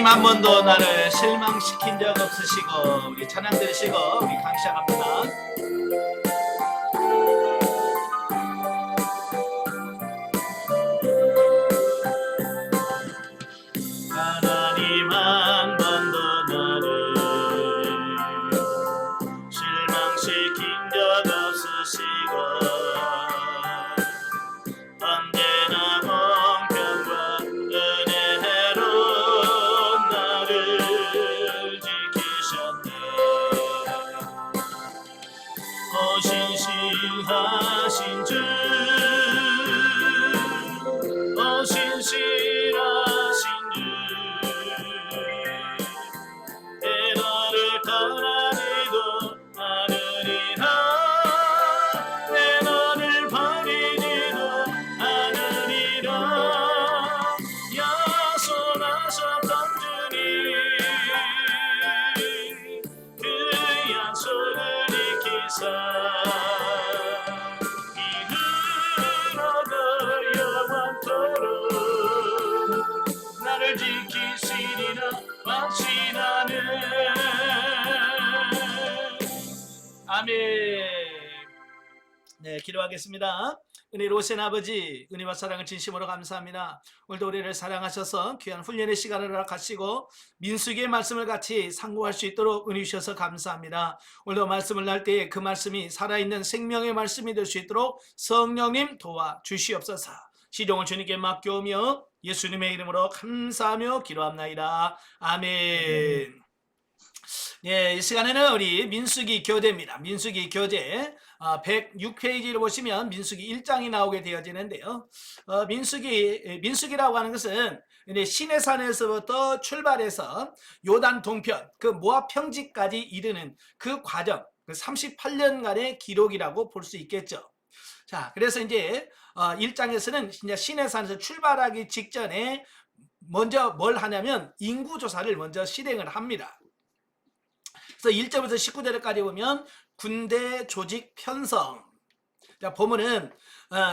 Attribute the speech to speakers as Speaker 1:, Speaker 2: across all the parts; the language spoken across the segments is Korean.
Speaker 1: 하나님 한 번도 나를 실망시킨 적 없으시고, 우리 찬양 들으시고 우리 강의 시작합니다. 하나님 한 번도 나를 실망시킨 적 없으시고, 언제나 공평과 은혜로 나를 지키셨네. 신실하신 주, 신실하신 주, 내 너를 떠나지도 않으리라. 내 너를 버리지도 않으리라. 약속하셨던 주님, 그 약속을 지키사 이르러도 영원토록 나를 지키시리라 확신하네. 아멘. 네, 기도하겠습니다. 은혜로우신 아버지, 은혜와 사랑을 진심으로 감사합니다. 오늘도 우리를 사랑하셔서 귀한 훈련의 시간을 허락하시고 민수기의 말씀을 같이 상고할 수 있도록 은혜 주셔서 감사합니다. 오늘도 말씀을 날 때에 그 말씀이 살아있는 생명의 말씀이 될 수 있도록 성령님 도와주시옵소서. 시종을 주님께 맡겨오며 예수님의 이름으로 감사하며 기도합나이다. 아멘. 네, 이 시간에는 우리 민수기 교재입니다. 민수기 교재 106페이지를 보시면 민수기 1장이 나오게 되어지는데요. 민수기라고 하는 것은 시내산에서부터 출발해서 요단 동편, 그 모압 평지까지 이르는 그 과정, 그 38년간의 기록이라고 볼 수 있겠죠. 자, 그래서 이제 1장에서는 진짜 시내산에서 출발하기 직전에 먼저 뭘 하냐면 인구조사를 먼저 실행을 합니다. 그래서 1절부터 19절까지 보면 군대 조직 편성. 자, 보면은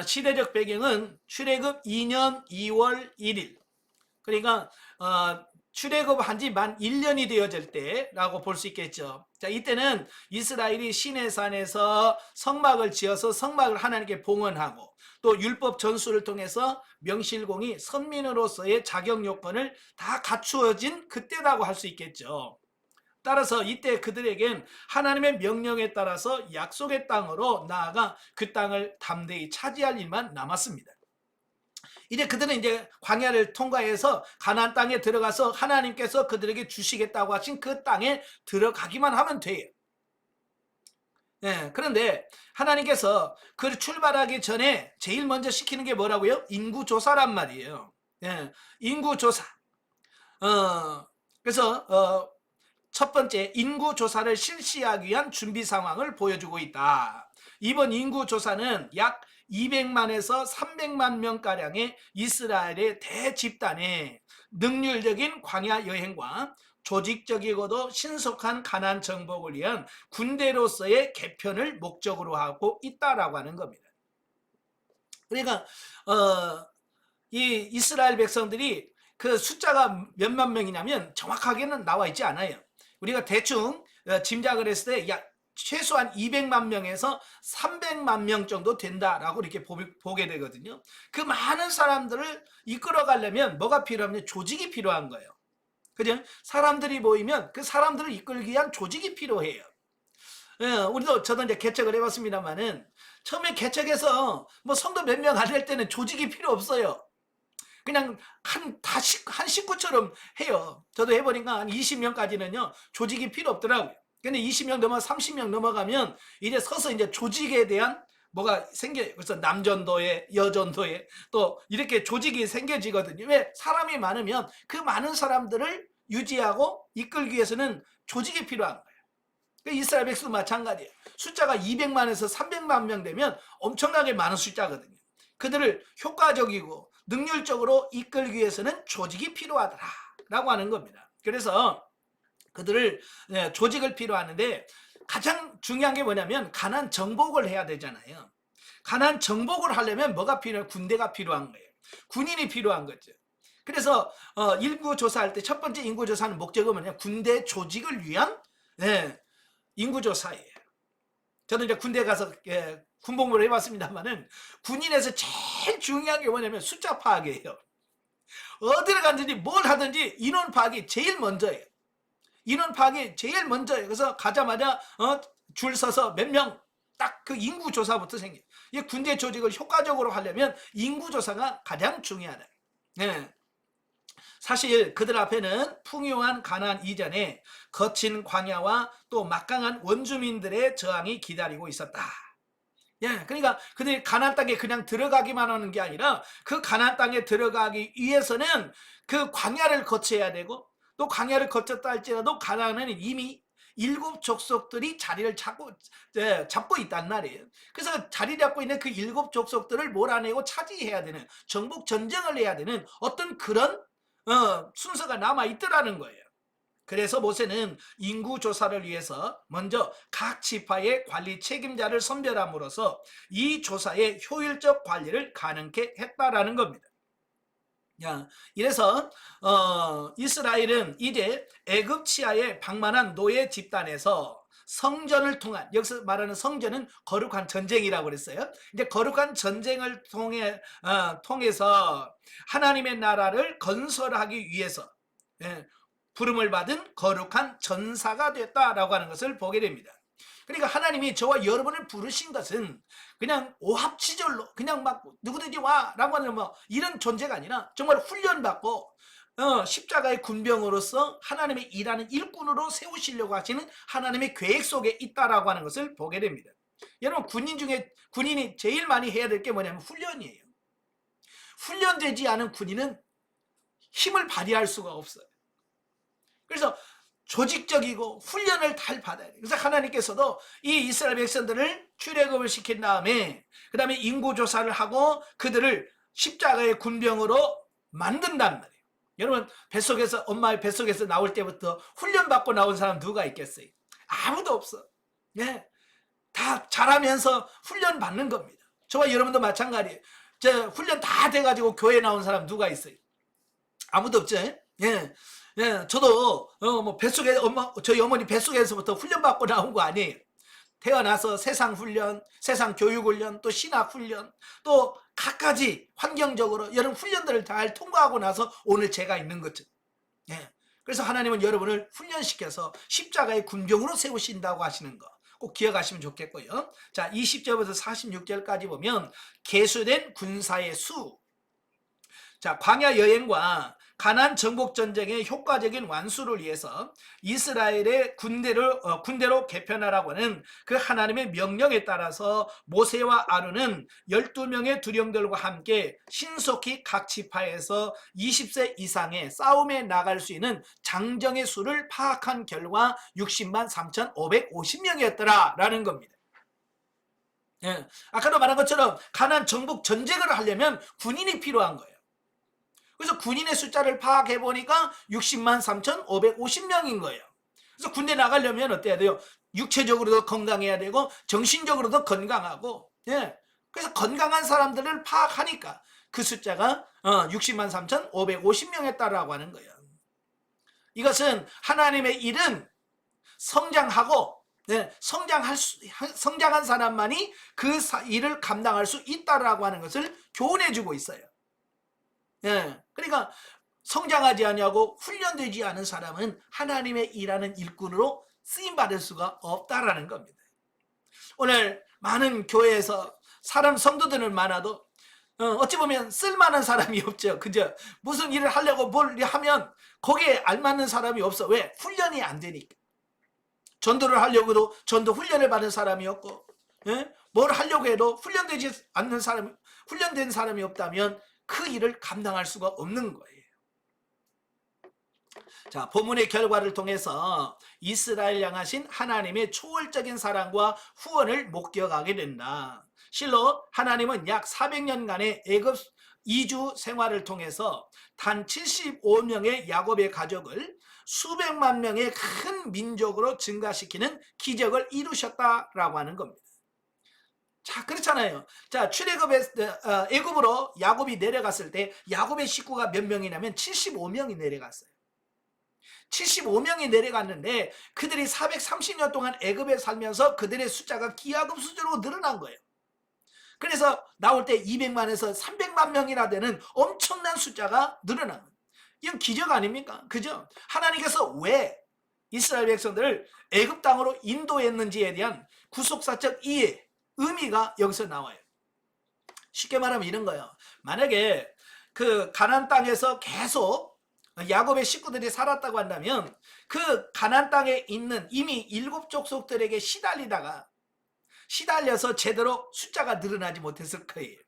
Speaker 1: 시대적 배경은 출애굽 2년 2월 1일. 그러니까 출애굽한 지 만 1년이 되어질 때라고 볼 수 있겠죠. 자, 이때는 이스라엘이 시내산에서 성막을 지어서 성막을 하나님께 봉헌하고 또 율법 전수를 통해서 명실공히 선민으로서의 자격 요건을 다 갖추어진 그때라고 할 수 있겠죠. 따라서 이때 그들에겐 하나님의 명령에 따라서 약속의 땅으로 나아가 그 땅을 담대히 차지할 일만 남았습니다. 이제 그들은 이제 광야를 통과해서 가나안 땅에 들어가서 하나님께서 그들에게 주시겠다고 하신 그 땅에 들어가기만 하면 돼요. 네, 그런데 하나님께서 그 출발하기 전에 제일 먼저 시키는 게 뭐라고요? 인구조사란 말이에요. 네, 인구조사. 그래서 첫 번째, 인구조사를 실시하기 위한 준비 상황을 보여주고 있다. 이번 인구조사는 약 200만에서 300만 명가량의 이스라엘의 대집단의 능률적인 광야 여행과 조직적이고도 신속한 가나안 정복을 위한 군대로서의 개편을 목적으로 하고 있다라고 하는 겁니다. 그러니까 이 이스라엘 백성들이 그 숫자가 몇만 명이냐면 정확하게는 나와 있지 않아요. 우리가 대충 짐작을 했을 때 약 최소한 200만 명에서 300만 명 정도 된다라고 이렇게 보게 되거든요. 그 많은 사람들을 이끌어가려면 뭐가 필요하면 조직이 필요한 거예요. 그죠? 사람들이 모이면 그 사람들을 이끌기 위한 조직이 필요해요. 저도 이제 개척을 해봤습니다만은 처음에 개척해서 뭐 성도 몇 명 안 될 때는 조직이 필요 없어요. 그냥 한 식구처럼 해요. 저도 해보니까 한 20명까지는요 조직이 필요 없더라고요. 근데 20명 넘어 30명 넘어가면 이제 서서 이제 조직에 대한 뭐가 생겨요. 그래서 남전도회, 여전도회 또 이렇게 조직이 생겨지거든요. 왜? 사람이 많으면 그 많은 사람들을 유지하고 이끌기 위해서는 조직이 필요한 거예요. 이스라엘 백성도 마찬가지예요. 숫자가 200만에서 300만 명 되면 엄청나게 많은 숫자거든요. 그들을 효과적이고 능률적으로 이끌기 위해서는 조직이 필요하더라라고 하는 겁니다. 그래서 그들을 조직을 필요하는데 가장 중요한 게 뭐냐면 가나안 정복을 해야 되잖아요. 가나안 정복을 하려면 뭐가 필요해요? 군대가 필요한 거예요. 군인이 필요한 거죠. 그래서 인구 조사할 때 첫 번째 인구 조사하는 목적은 뭐냐? 군대 조직을 위한 인구 조사예요. 저도 이제 군대 가서 군복무를 해봤습니다만은 군인에서 제일 중요한 게 뭐냐면 숫자 파악이에요. 어디를 갔든지 뭘 하든지 인원 파악이 제일 먼저예요. 인원 파악이 제일 먼저예요. 그래서 가자마자 줄 서서 몇 명 딱 그 인구 조사부터 생겨요. 이 군대 조직을 효과적으로 하려면 인구 조사가 가장 중요하다. 네. 사실 그들 앞에는 풍요한 가나안 이전에 거친 광야와 또 막강한 원주민들의 저항이 기다리고 있었다. 예, 그러니까 그들이 가나안 땅에 그냥 들어가기만 하는 게 아니라 그 가나안 땅에 들어가기 위해서는 그 광야를 거쳐야 되고, 또 광야를 거쳤다 할지라도 가나안은 이미 7 족속들이 자리를 잡고 있단 말이에요. 그래서 자리 잡고 있는 그 7 족속들을 몰아내고 차지해야 되는, 정복 전쟁을 해야 되는 어떤 그런 순서가 남아 있더라는 거예요. 그래서 모세는 인구 조사를 위해서 먼저 각 지파의 관리 책임자를 선별함으로써 이 조사의 효율적 관리를 가능케 했다라는 겁니다. 이래서 이스라엘은 이제 애굽 치하에 방만한 노예 집단에서 성전을 통한, 여기서 말하는 성전은 거룩한 전쟁이라고 그랬어요. 이제 거룩한 전쟁을 통해서 하나님의 나라를 건설하기 위해서 부름을 받은 거룩한 전사가 됐다라고 하는 것을 보게 됩니다. 그러니까 하나님이 저와 여러분을 부르신 것은 그냥 오합지졸로 그냥 막 누구든지 와라고 하는 뭐 이런 존재가 아니라 정말 훈련받고 십자가의 군병으로서 하나님의 일하는 일꾼으로 세우시려고 하시는 하나님의 계획 속에 있다라고 하는 것을 보게 됩니다. 여러분, 군인 중에 군인이 제일 많이 해야 될 게 뭐냐면 훈련이에요. 훈련되지 않은 군인은 힘을 발휘할 수가 없어요. 그래서 조직적이고 훈련을 잘 받아야 돼요. 그래서 하나님께서도 이 이스라엘 백성들을 출애굽을 시킨 다음에 그 다음에 인구조사를 하고 그들을 십자가의 군병으로 만든단 말이에요. 여러분, 뱃속에서, 엄마의 뱃속에서 나올 때부터 훈련받고 나온 사람 누가 있겠어요? 아무도 없어. 다 자라면서 훈련 받는 겁니다. 저와 여러분도 마찬가지예요. 훈련 다 돼가지고 교회 나온 사람 누가 있어요? 아무도 없죠. 저도 뱃속에 저희 어머니 뱃속에서부터 훈련받고 나온 거 아니에요. 태어나서 세상 훈련, 세상 교육 훈련, 또 신학 훈련, 또 갖가지 환경적으로 여러 훈련들을 잘 통과하고 나서 오늘 제가 있는 거죠. 그래서 하나님은 여러분을 훈련시켜서 십자가의 군병으로 세우신다고 하시는 거 꼭 기억하시면 좋겠고요. 자, 20절부터 46절까지 보면 계수된 군사의 수. 자, 광야 여행과 가나안 정복 전쟁의 효과적인 완수를 위해서 이스라엘의 군대로 개편하라고 하는 그 하나님의 명령에 따라서 모세와 아론은 12명의 두령들과 함께 신속히 각 지파에서 20세 이상의 싸움에 나갈 수 있는 장정의 수를 파악한 결과 60만 3,550명이었더라라는 겁니다. 아까도 말한 것처럼 가나안 정복 전쟁을 하려면 군인이 필요한 거예요. 그래서 군인의 숫자를 파악해 보니까 60만 3,550명인 거예요. 그래서 군대 나가려면 어때야 돼요? 육체적으로도 건강해야 되고 정신적으로도 건강하고, 그래서 건강한 사람들을 파악하니까 그 숫자가 60만 3,550명이었다라고 하는 거예요. 이것은 하나님의 일은 성장하고 성장한 사람만이 그 일을 감당할 수 있다라고 하는 것을 교훈해 주고 있어요. 그러니까 성장하지 않냐고 훈련되지 않은 사람은 하나님의 일하는 일꾼으로 쓰임받을 수가 없다라는 겁니다. 오늘 많은 교회에서 성도들은 많아도 어찌 보면 쓸만한 사람이 없죠. 그죠? 무슨 일을 하려고 뭘 하면 거기에 알맞는 사람이 없어. 왜? 훈련이 안 되니까. 전도를 하려고도 전도 훈련을 받은 사람이 없고, 뭘 하려고 해도 훈련된 사람이 없다면 그 일을 감당할 수가 없는 거예요. 자, 본문의 결과를 통해서 이스라엘 향하신 하나님의 초월적인 사랑과 후원을 목격하게 된다. 실로 하나님은 약 400년간의 애굽 이주 생활을 통해서 단 75명의 야곱의 가족을 수백만 명의 큰 민족으로 증가시키는 기적을 이루셨다라고 하는 겁니다. 자, 그렇잖아요. 자, 애굽으로 야곱이 내려갔을 때 야곱의 식구가 몇 명이냐면 75명이 내려갔어요. 75명이 내려갔는데 그들이 430년 동안 애굽에 살면서 그들의 숫자가 기하급수적으로 늘어난 거예요. 그래서 나올 때 200만에서 300만 명이나 되는 엄청난 숫자가 늘어난 거예요. 이건 기적 아닙니까? 그죠? 하나님께서 왜 이스라엘 백성들을 애굽 땅으로 인도했는지에 대한 구속사적 이해, 의미가 여기서 나와요. 쉽게 말하면 이런 거예요. 만약에 그 가나안 땅에서 계속 야곱의 식구들이 살았다고 한다면 그 가나안 땅에 있는 이미 7 족속들에게 시달려서 제대로 숫자가 늘어나지 못했을 거예요.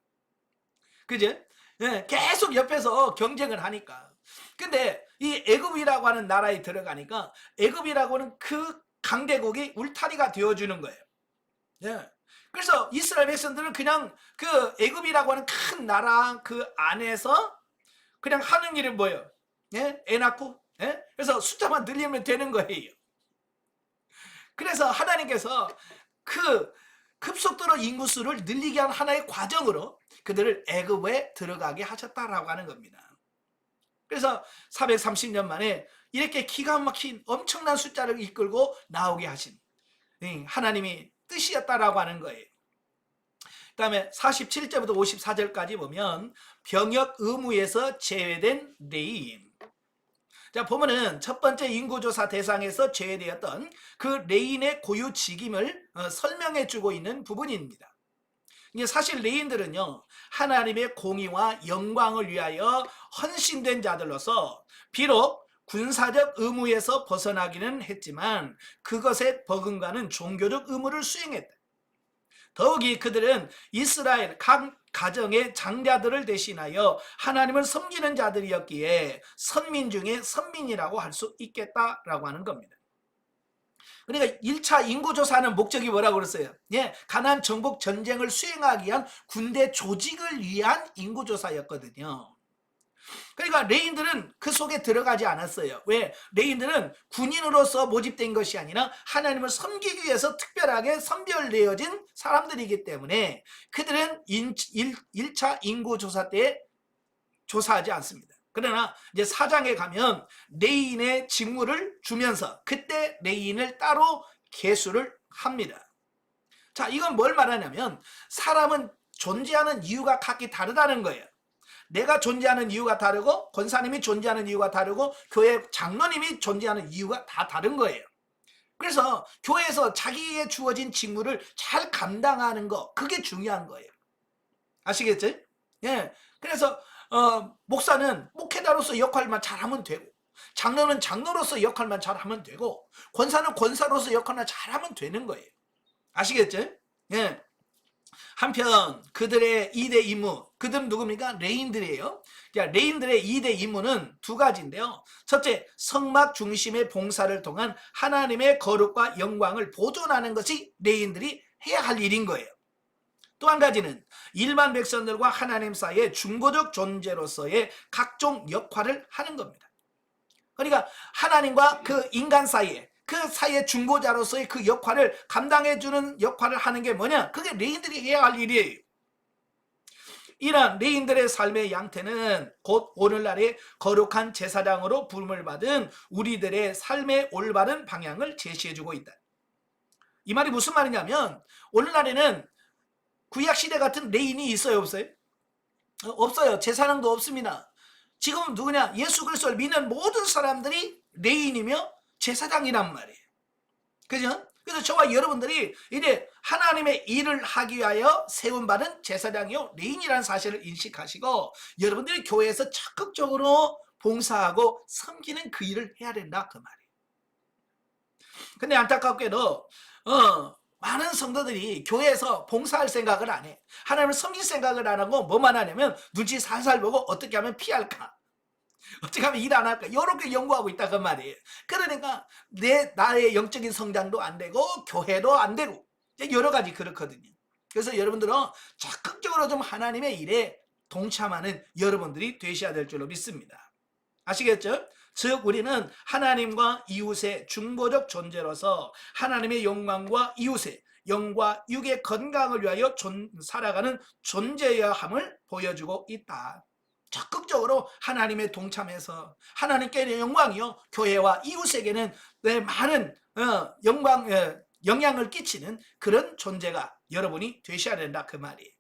Speaker 1: 그죠? 예, 계속 옆에서 경쟁을 하니까. 근데 이 애굽이라고 하는 나라에 들어가니까 애굽이라고는 그 강대국이 울타리가 되어주는 거예요. 예. 그래서 이스라엘 백성들은 그냥 그 애굽이라고 하는 큰 나라 그 안에서 그냥 하는 일이 뭐예요? 예? 애 낳고, 예? 그래서 숫자만 늘리면 되는 거예요. 그래서 하나님께서 그 급속도로 인구수를 늘리게 한 하나의 과정으로 그들을 애굽에 들어가게 하셨다라고 하는 겁니다. 그래서 430년 만에 이렇게 기가 막힌 엄청난 숫자를 이끌고 나오게 하신 하나님이 뜻이었다라고 하는 거예요. 그 다음에 47절부터 54절까지 보면 병역 의무에서 제외된 레인. 자, 보면은 첫 번째 인구조사 대상에서 제외되었던 그 레인의 고유 직임을 설명해 주고 있는 부분입니다. 이게 사실 레인들은요, 하나님의 공의와 영광을 위하여 헌신된 자들로서 비록 군사적 의무에서 벗어나기는 했지만 그것에 버금가는 종교적 의무를 수행했다. 더욱이 그들은 이스라엘 각 가정의 장자들을 대신하여 하나님을 섬기는 자들이었기에 선민 중에 선민이라고 할 수 있겠다라고 하는 겁니다. 그러니까 1차 인구조사는 목적이 뭐라고 그랬어요? 예, 가나안 정복 전쟁을 수행하기 위한 군대 조직을 위한 인구조사였거든요. 그러니까 레인들은 그 속에 들어가지 않았어요. 왜? 레인들은 군인으로서 모집된 것이 아니라 하나님을 섬기기 위해서 특별하게 선별되어진 사람들이기 때문에 그들은 1차 인구조사 때 조사하지 않습니다. 그러나 이제 4장에 가면 레인의 직무를 주면서 그때 레인을 따로 계수를 합니다. 자, 이건 뭘 말하냐면 사람은 존재하는 이유가 각기 다르다는 거예요. 내가 존재하는 이유가 다르고 권사님이 존재하는 이유가 다르고 교회 장로님이 존재하는 이유가 다 다른 거예요. 그래서 교회에서 자기에게 주어진 직무를 잘 감당하는 거, 그게 중요한 거예요. 아시겠죠? 예. 그래서 목사는 목회자로서 역할만 잘하면 되고, 장로는 장로로서 역할만 잘하면 되고, 권사는 권사로서 역할만 잘하면 되는 거예요. 아시겠죠? 예. 한편 그들의 2대 임무, 그들은 누굽니까? 레인들이에요. 레인들의 2대 임무는 두 가지인데요. 첫째, 성막 중심의 봉사를 통한 하나님의 거룩과 영광을 보존하는 것이 레인들이 해야 할 일인 거예요. 또 한 가지는 일반 백성들과 하나님 사이의 중보적 존재로서의 각종 역할을 하는 겁니다. 그러니까 하나님과 그 인간 사이에 그 사이의 중보자로서의 그 역할을 감당해주는 역할을 하는 게 뭐냐? 그게 레인들이 해야 할 일이에요. 이러한 레인들의 삶의 양태는 곧 오늘날의 거룩한 제사장으로 부름을 받은 우리들의 삶의 올바른 방향을 제시해주고 있다. 이 말이 무슨 말이냐면 오늘날에는 구약시대 같은 레인이 있어요, 없어요? 없어요. 제사장도 없습니다. 지금 누구냐? 예수 그리스도를 믿는 모든 사람들이 레인이며 제사장이란 말이에요. 그죠? 그래서 저와 여러분들이 이제 하나님의 일을 하기 위하여 세움받은 제사장이요 레인이라는 사실을 인식하시고 여러분들이 교회에서 적극적으로 봉사하고 섬기는 그 일을 해야 된다, 그 말이에요. 근데 안타깝게도 많은 성도들이 교회에서 봉사할 생각을 안 해. 하나님을 섬길 생각을 안 하고 뭐만 하냐면 눈치 살살 보고 어떻게 하면 피할까, 어떻게 하면 일 안 할까, 이렇게 연구하고 있다, 그 말이에요. 그러니까 나의 영적인 성장도 안 되고 교회도 안 되고 여러 가지 그렇거든요. 그래서 여러분들은 적극적으로 좀 하나님의 일에 동참하는 여러분들이 되셔야 될 줄로 믿습니다. 아시겠죠? 즉 우리는 하나님과 이웃의 중보적 존재로서 하나님의 영광과 이웃의 영과 육의 건강을 위하여 살아가는 존재여야 함을 보여주고 있다. 적극적으로 하나님의 동참해서 하나님께 영광이요 교회와 이웃에게는 많은 영향을 끼치는 그런 존재가 여러분이 되셔야 된다 그 말이에요.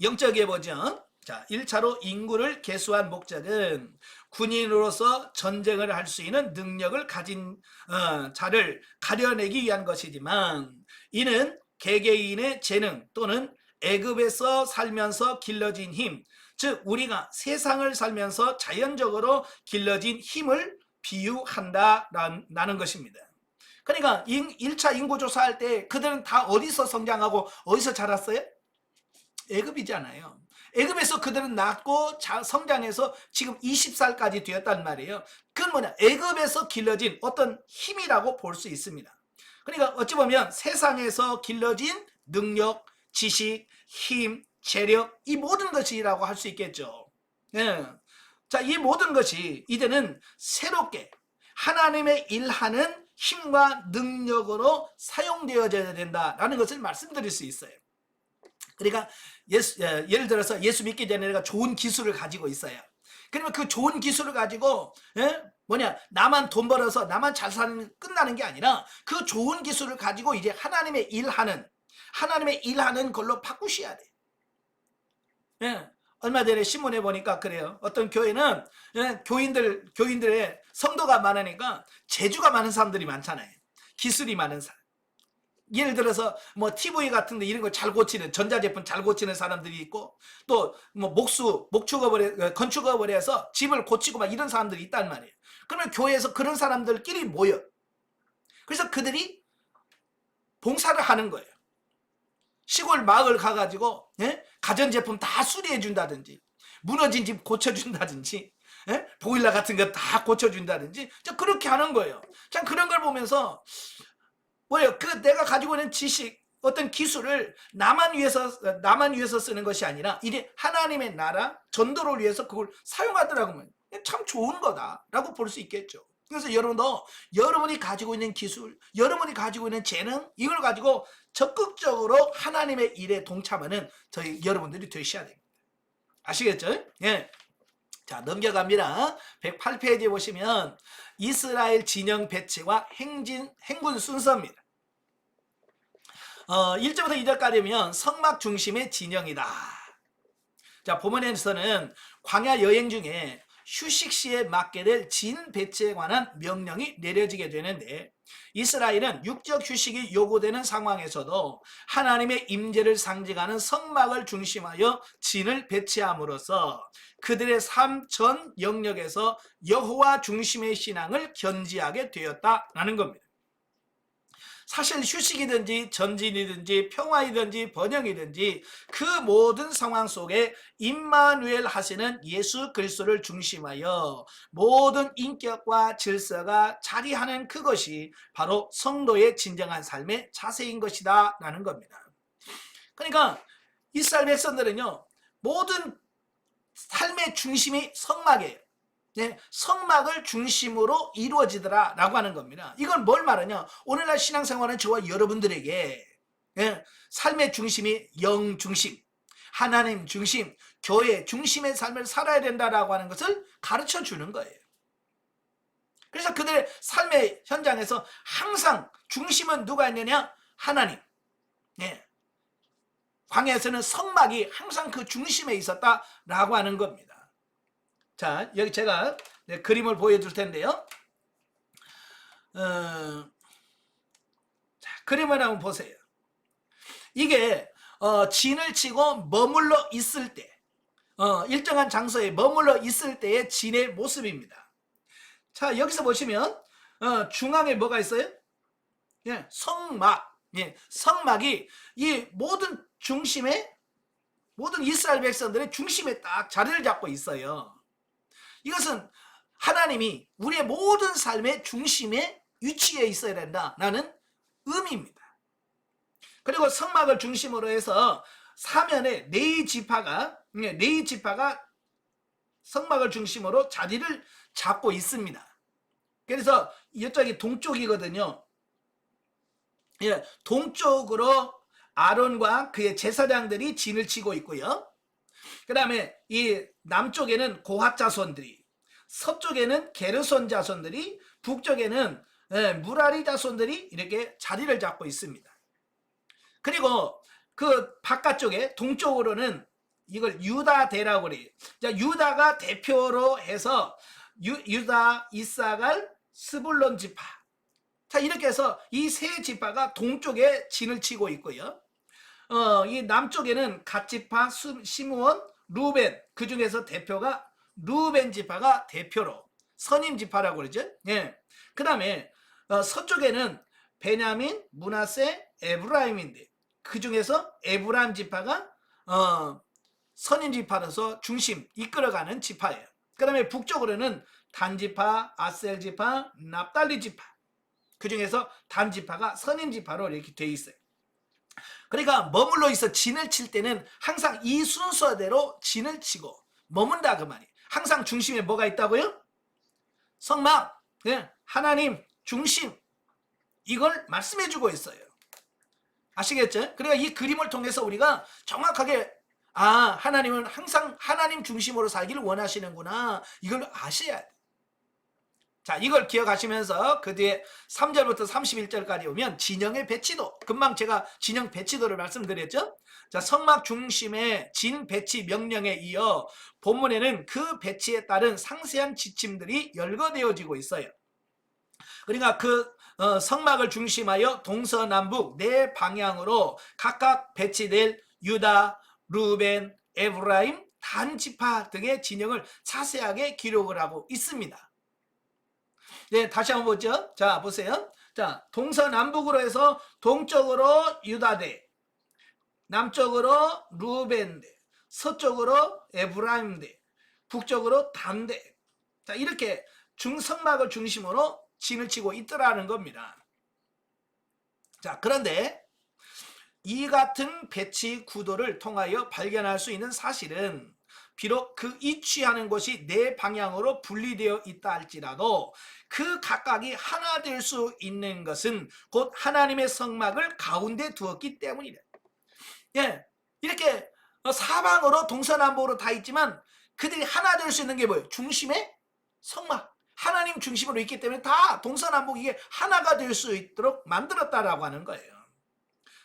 Speaker 1: 영적의 버전. 자, 1차로 인구를 계수한 목적은 군인으로서 전쟁을 할 수 있는 능력을 가진 자를 가려내기 위한 것이지만 이는 개개인의 재능 또는 애굽에서 살면서 길러진 힘, 즉 우리가 세상을 살면서 자연적으로 길러진 힘을 비유한다라는 것입니다. 그러니까 1차 인구조사할 때 그들은 다 어디서 성장하고 어디서 자랐어요? 애굽이잖아요. 애굽에서 그들은 낳고 성장해서 지금 20살까지 되었단 말이에요. 그건 뭐냐? 애굽에서 길러진 어떤 힘이라고 볼 수 있습니다. 그러니까 어찌 보면 세상에서 길러진 능력, 지식, 힘, 재력 이 모든 것이라고 할 수 있겠죠. 네. 자, 이 모든 것이 이제는 새롭게 하나님의 일하는 힘과 능력으로 사용되어져야 된다라는 것을 말씀드릴 수 있어요. 그러니까 예를 들어서 예수 믿기 전에 내가 좋은 기술을 가지고 있어요. 그러면 그 좋은 기술을 가지고 나만 돈 벌어서 나만 잘 사는 끝나는 게 아니라 그 좋은 기술을 가지고 이제 하나님의 일하는 걸로 바꾸셔야 돼. 얼마 전에 신문에 보니까 그래요. 어떤 교회는 교인들의 성도가 많으니까 재주가 많은 사람들이 많잖아요. 기술이 많은 사람. 예를 들어서 뭐 TV 같은데 이런 거 잘 고치는 전자제품 잘 고치는 사람들이 있고 또 뭐 건축업을 해서 집을 고치고 막 이런 사람들이 있단 말이에요. 그러면 교회에서 그런 사람들끼리 모여. 그래서 그들이 봉사를 하는 거예요. 시골 마을 가가지고 가전제품 다 수리해 준다든지 무너진 집 고쳐준다든지 보일러 같은 거 다 고쳐준다든지 그렇게 하는 거예요. 참 그런 걸 보면서 내가 가지고 있는 지식 어떤 기술을 나만 위해서 쓰는 것이 아니라 이제 하나님의 나라 전도를 위해서 그걸 사용하더라고요. 참 좋은 거다라고 볼 수 있겠죠. 그래서 여러분도 여러분이 가지고 있는 기술, 여러분이 가지고 있는 재능 이걸 가지고 적극적으로 하나님의 일에 동참하는 저희 여러분들이 되셔야 됩니다. 아시겠죠? 예. 자, 넘겨갑니다. 108페이지에 보시면 이스라엘 진영 배치와 행군 순서입니다. 1절부터 2절까지면 성막 중심의 진영이다. 자, 본문에서는 광야 여행 중에 휴식 시에 맡게 될 진 배치에 관한 명령이 내려지게 되는데 이스라엘은 육적 휴식이 요구되는 상황에서도 하나님의 임재를 상징하는 성막을 중심하여 진을 배치함으로써 그들의 삶 전 영역에서 여호와 중심의 신앙을 견지하게 되었다라는 겁니다. 사실 휴식이든지 전진이든지 평화이든지 번영이든지 그 모든 상황 속에 임마누엘 하시는 예수 그리스도를 중심하여 모든 인격과 질서가 자리하는 그것이 바로 성도의 진정한 삶의 자세인 것이다 라는 겁니다. 그러니까 이스라엘 백성들은요 모든 삶의 중심이 성막이에요. 성막을 중심으로 이루어지더라 라고 하는 겁니다. 이건 뭘 말하냐? 오늘날 신앙생활은 저와 여러분들에게 삶의 중심이 영 중심, 하나님 중심, 교회 중심의 삶을 살아야 된다라고 하는 것을 가르쳐 주는 거예요. 그래서 그들의 삶의 현장에서 항상 중심은 누가 있느냐? 하나님. 광야에서는 성막이 항상 그 중심에 있었다라고 하는 겁니다. 자, 여기 제가 그림을 보여줄 텐데요. 자, 그림을 한번 보세요. 이게 진을 치고 머물러 있을 때 일정한 장소에 머물러 있을 때의 진의 모습입니다. 자, 여기서 보시면 중앙에 뭐가 있어요? 성막. 성막이 이 모든 이스라엘 백성들의 중심에 딱 자리를 잡고 있어요. 이것은 하나님이 우리의 모든 삶의 중심에 위치해 있어야 된다라는 의미입니다. 그리고 성막을 중심으로 해서 사면에 네 지파가 성막을 중심으로 자리를 잡고 있습니다. 그래서 이쪽이 동쪽이거든요. 예, 동쪽으로 아론과 그의 제사장들이 진을 치고 있고요. 그 다음에 이 남쪽에는 고핫 자손들이, 서쪽에는 게르손 자손들이, 북쪽에는 무라리 자손들이 이렇게 자리를 잡고 있습니다. 그리고 그 바깥쪽에 동쪽으로는 이걸 유다대라고 그래요. 자, 유다가 대표로 해서 유다, 이사갈, 스불론 지파. 자, 이렇게 해서 이 세 지파가 동쪽에 진을 치고 있고요. 이 남쪽에는 갓 지파, 시므온, 루벤, 그 중에서 대표가 루벤 지파가 대표로 선임 지파라고 그러죠. 예. 그 다음에 서쪽에는 베냐민, 므낫세, 에브라임인데 그 중에서 에브라임 지파가 선임 지파로서 중심 이끌어가는 지파예요. 그 다음에 북쪽으로는 단 지파, 아셀 지파, 납달리 지파, 그 중에서 단 지파가 선임 지파로 이렇게 돼 있어요. 그러니까 머물러 있어 진을 칠 때는 항상 이 순서대로 진을 치고 머문다 그 말이에요. 항상 중심에 뭐가 있다고요? 성막, 네, 하나님 중심, 이걸 말씀해 주고 있어요. 아시겠죠? 그러니까 이 그림을 통해서 우리가 정확하게 하나님은 항상 하나님 중심으로 살기를 원하시는구나, 이걸 아셔야 돼요. 자, 이걸 기억하시면서 그 뒤에 3절부터 31절까지 오면 진영의 배치도, 금방 제가 진영 배치도를 말씀드렸죠. 자, 성막 중심의 진 배치 명령에 이어 본문에는 그 배치에 따른 상세한 지침들이 열거되어지고 있어요. 그러니까 그 성막을 중심하여 동서남북 네 방향으로 각각 배치될 유다, 루벤, 에브라임, 단 지파 등의 진영을 자세하게 기록을 하고 있습니다. 네, 다시 한번 보죠. 자, 보세요. 자, 동서남북으로 해서 동쪽으로 유다대, 남쪽으로 루벤대, 서쪽으로 에브라임대, 북쪽으로 단대. 자, 이렇게 성막을 중심으로 진을 치고 있더라는 겁니다. 자, 그런데 이 같은 배치 구도를 통하여 발견할 수 있는 사실은 비록 그 위치하는 곳이 네 방향으로 분리되어 있다 할지라도 그 각각이 하나 될 수 있는 것은 곧 하나님의 성막을 가운데 두었기 때문이다. 예, 이렇게 사방으로 동서남북으로 다 있지만 그들이 하나 될 수 있는 게 뭐예요? 중심에 성막, 하나님 중심으로 있기 때문에 다 동서남북 이게 하나가 될 수 있도록 만들었다라고 하는 거예요.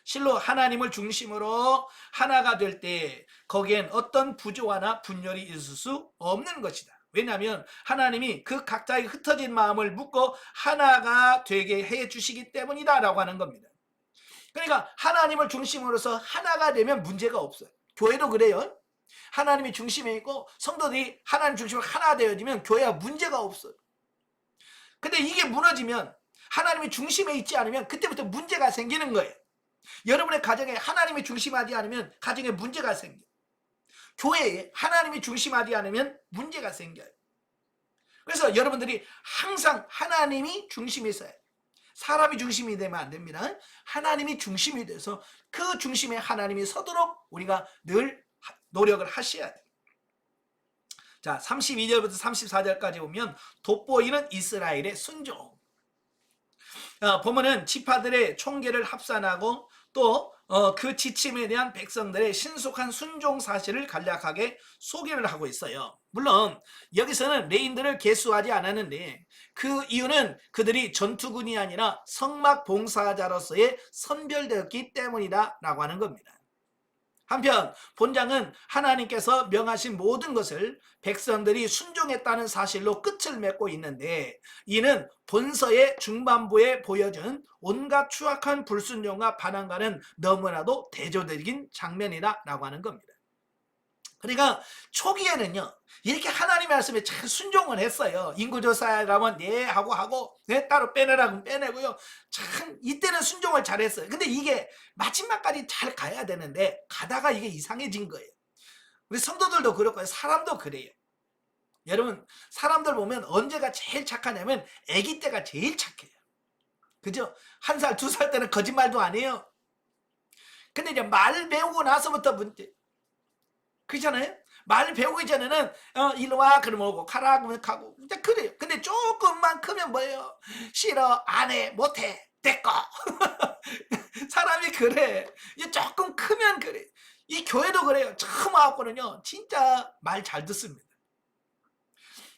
Speaker 1: 실로 하나님을 중심으로 하나가 될 때 거기엔 어떤 부조화나 분열이 있을 수 없는 것이다. 왜냐하면 하나님이 그 각자의 흩어진 마음을 묶어 하나가 되게 해 주시기 때문이다 라고 하는 겁니다. 그러니까 하나님을 중심으로서 하나가 되면 문제가 없어요. 교회도 그래요. 하나님이 중심에 있고 성도들이 하나님 중심으로 하나 되어지면 교회가 문제가 없어요. 근데 이게 무너지면, 하나님이 중심에 있지 않으면 그때부터 문제가 생기는 거예요. 여러분의 가정에 하나님이 중심하지 않으면 가정에 문제가 생겨요. 교회에 하나님이 중심하지 않으면 문제가 생겨요. 그래서 여러분들이 항상 하나님이 중심에 있어요. 사람이 중심이 되면 안 됩니다. 하나님이 중심이 돼서 그 중심에 하나님이 서도록 우리가 늘 노력을 하셔야 돼요. 자, 32절부터 34절까지 보면 돋보이는 이스라엘의 순종. 보면은 지파들의 총계를 합산하고 또 그 지침에 대한 백성들의 신속한 순종 사실을 간략하게 소개를 하고 있어요. 물론 여기서는 레인들을 계수하지 않았는데 그 이유는 그들이 전투군이 아니라 성막 봉사자로서의 선별되었기 때문이다 라고 하는 겁니다. 한편 본장은 하나님께서 명하신 모든 것을 백성들이 순종했다는 사실로 끝을 맺고 있는데, 이는 본서의 중반부에 보여준 온갖 추악한 불순종과 반항과는 너무나도 대조적인 장면이다라고 하는 겁니다. 그러니까 초기에는요, 이렇게 하나님의 말씀에 잘 순종을 했어요. 인구조사라면 네 하고 네, 따로 빼내라고 빼내고요. 참 이때는 순종을 잘했어요. 근데 이게 마지막까지 잘 가야 되는데 가다가 이게 이상해진 거예요. 우리 성도들도 그렇고요, 사람도 그래요. 여러분, 사람들 보면 언제가 제일 착하냐면 아기 때가 제일 착해요. 그죠? 1살, 2살 때는 거짓말도 안 해요. 근데 이제 말 배우고 나서부터 문제. 그렇잖아요? 말 배우기 전에는 일로 와 그러면 오고 가라 그러면 가고 그래요. 근데 조금만 크면 뭐예요? 싫어, 안 해, 못해, 내꺼. 사람이 그래. 이게 조금 크면 그래. 이 교회도 그래요. 처음 와갖고는요, 진짜 말 잘 듣습니다.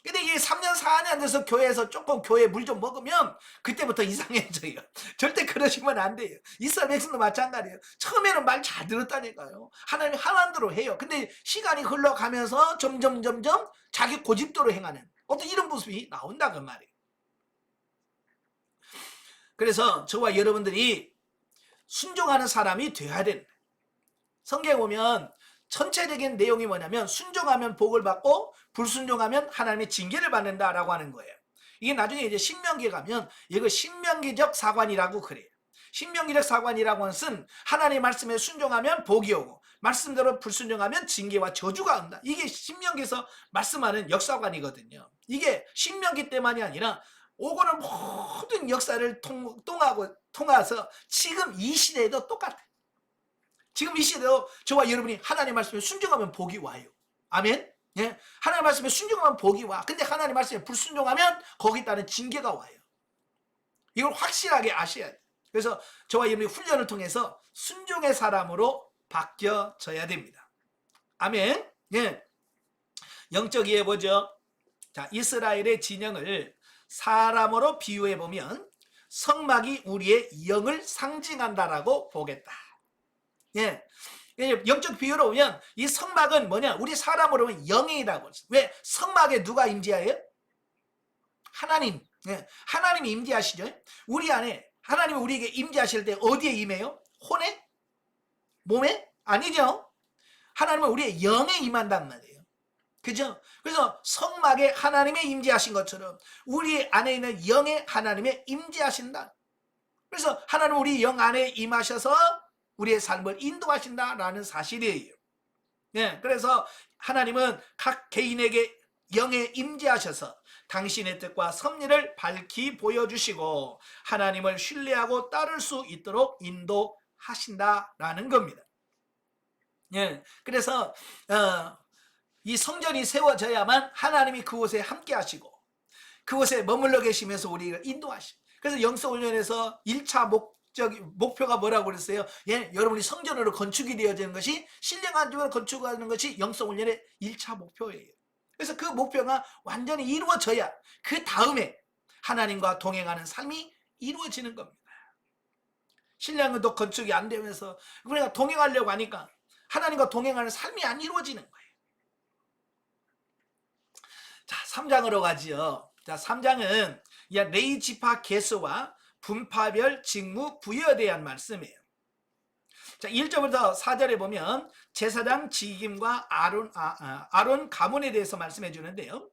Speaker 1: 근데 이게 3년, 4년 돼서 교회에서 조금 교회 물 좀 먹으면 그때부터 이상해져요. 절대 그러시면 안 돼요. 이스라엘 백성도 마찬가지예요. 처음에는 말 잘 들었다니까요. 하나님 하나님대로 해요. 근데 시간이 흘러가면서 점점 자기 고집대로 행하는 어떤 이런 모습이 나온다 그 말이에요. 그래서 저와 여러분들이 순종하는 사람이 되어야 된다. 성경에 보면 전체적인 내용이 뭐냐면 순종하면 복을 받고 불순종하면 하나님의 징계를 받는다라고 하는 거예요. 이게 나중에 이제 신명기에 가면 이거 신명기적 사관이라고 그래요. 신명기적 사관이라고 하는 것은 하나님의 말씀에 순종하면 복이 오고 말씀대로 불순종하면 징계와 저주가 온다. 이게 신명기에서 말씀하는 역사관이거든요. 이게 신명기 때만이 아니라 오고는 모든 역사를 통해서 지금 이 시대에도 똑같아요. 지금 이 시대도 저와 여러분이 하나님의 말씀에 순종하면 복이 와요. 아멘. 예? 하나님의 말씀에 순종하면 복이 와. 근데 하나님의 말씀에 불순종하면 거기에 따른 징계가 와요. 이걸 확실하게 아셔야 돼요. 그래서 저와 여러분이 훈련을 통해서 순종의 사람으로 바뀌어져야 됩니다. 아멘. 예. 영적 이해 보죠. 자, 이스라엘의 진영을 사람으로 비유해 보면 성막이 우리의 영을 상징한다라고 보겠다. 예. 영적 비유로 보면 이 성막은 뭐냐? 우리 사람으로 보면 영이라고. 왜? 성막에 누가 임재해요? 하나님. 예. 하나님이 임재하시죠. 우리 안에 하나님이 우리에게 임재하실 때 어디에 임해요? 혼에? 몸에? 아니죠. 하나님은 우리의 영에 임한단 말이에요. 그죠? 그래서 성막에 하나님의 임재하신 것처럼 우리 안에 있는 영에 하나님의 임재하신다. 그래서 하나님은 우리 영 안에 임하셔서 우리의 삶을 인도하신다라는 사실이에요. 예, 그래서 하나님은 각 개인에게 영에 임재하셔서 당신의 뜻과 섭리를 밝히 보여주시고 하나님을 신뢰하고 따를 수 있도록 인도하신다라는 겁니다. 예, 그래서 이 성전이 세워져야만 하나님이 그곳에 함께 하시고 그곳에 머물러 계시면서 우리를 인도하시고 그래서 영성훈련에서 1차 목표가 뭐라고 그랬어요? 예, 여러분이 성전으로 건축이 되어지는 것이 신령한 집으로 건축하는 것이 영성훈련의 1차 목표예요. 그래서 그 목표가 완전히 이루어져야 그 다음에 하나님과 동행하는 삶이 이루어지는 겁니다. 신령도 건축이 안 되면서 우리가 동행하려고 하니까 하나님과 동행하는 삶이 안 이루어지는 거예요. 자, 3장으로 가지요. 자, 3장은 레위 지파 계수와 분파별 직무 부여에 대한 말씀이에요. 자, 1절부터 4절에 보면 제사장 직임과 아론 가문에 대해서 말씀해 주는데요.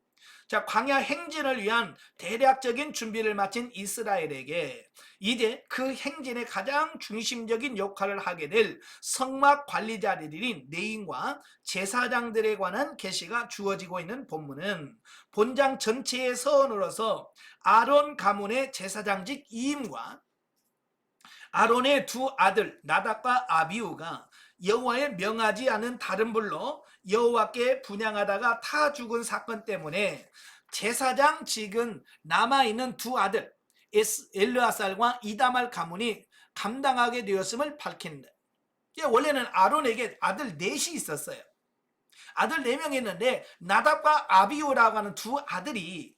Speaker 1: 자, 광야 행진을 위한 대략적인 준비를 마친 이스라엘에게 이제 그 행진의 가장 중심적인 역할을 하게 될 성막 관리자들인 레위인과 제사장들에 관한 계시가 주어지고 있는 본문은 본장 전체의 서원으로서 아론 가문의 제사장직 이임과 아론의 두 아들 나답과 아비후가 여호와의 명하지 않은 다른 불로 여호와께 분향하다가 타 죽은 사건 때문에 제사장직은 남아있는 두 아들 엘르아살과 이다말 가문이 감당하게 되었음을 밝힌다. 원래는 아론에게 아들 넷이 있었어요. 아들 4명이 있는데 나답과 아비후라고 하는 두 아들이